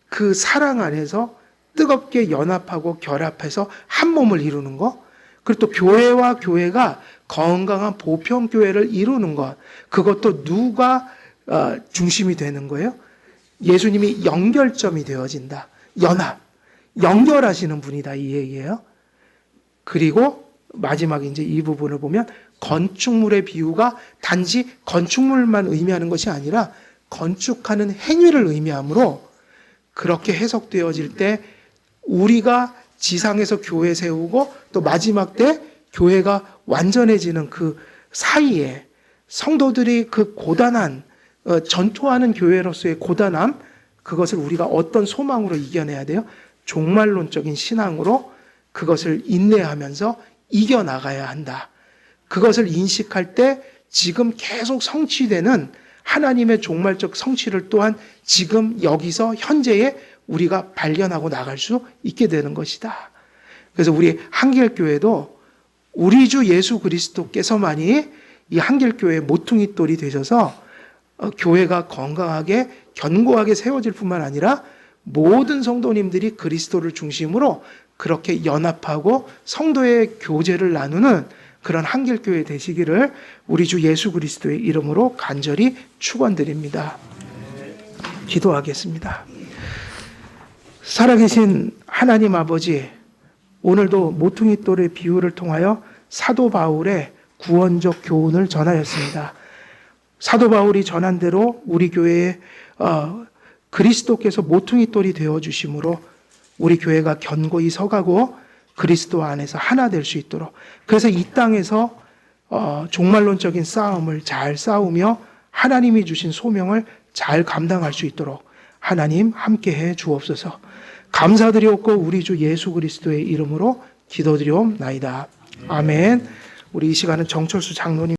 그 사랑 안에서 뜨겁게 연합하고 결합해서 한 몸을 이루는 것. 그리고 또 교회와 교회가 건강한 보편교회를 이루는 것. 그것도 누가 중심이 되는 거예요? 예수님이 연결점이 되어진다. 연합. 연결하시는 분이다. 이 얘기예요. 그리고 마지막에 이제 이 부분을 보면 건축물의 비유가 단지 건축물만 의미하는 것이 아니라 건축하는 행위를 의미하므로 그렇게 해석되어질 때 우리가 지상에서 교회 세우고 또 마지막 때 교회가 완전해지는 그 사이에 성도들이 그 고단한 전투하는 교회로서의 고단함, 그것을 우리가 어떤 소망으로 이겨내야 돼요? 종말론적인 신앙으로 그것을 인내하면서 이겨나가야 한다. 그것을 인식할 때 지금 계속 성취되는 하나님의 종말적 성취를 또한 지금 여기서 현재에 우리가 발견하고 나갈 수 있게 되는 것이다. 그래서 우리 한길교회도 우리 주 예수 그리스도께서만이 이 한길교회의 모퉁이 돌이 되셔서 교회가 건강하게 견고하게 세워질 뿐만 아니라 모든 성도님들이 그리스도를 중심으로 그렇게 연합하고 성도의 교제를 나누는 그런 한길교회 되시기를 우리 주 예수 그리스도의 이름으로 간절히 축원드립니다. 기도하겠습니다. 살아계신 하나님 아버지, 오늘도 모퉁이 돌의 비유를 통하여 사도 바울의 구원적 교훈을 전하였습니다. 사도 바울이 전한 대로 우리 교회에 그리스도께서 모퉁이 돌이 되어 주심으로 우리 교회가 견고히 서가고 그리스도 안에서 하나 될 수 있도록, 그래서 이 땅에서 종말론적인 싸움을 잘 싸우며 하나님이 주신 소명을 잘 감당할 수 있도록 하나님 함께해 주옵소서. 감사드리옵고 우리 주 예수 그리스도의 이름으로 기도드리옵나이다. 아멘. 우리 이 시간은 정철수 장로님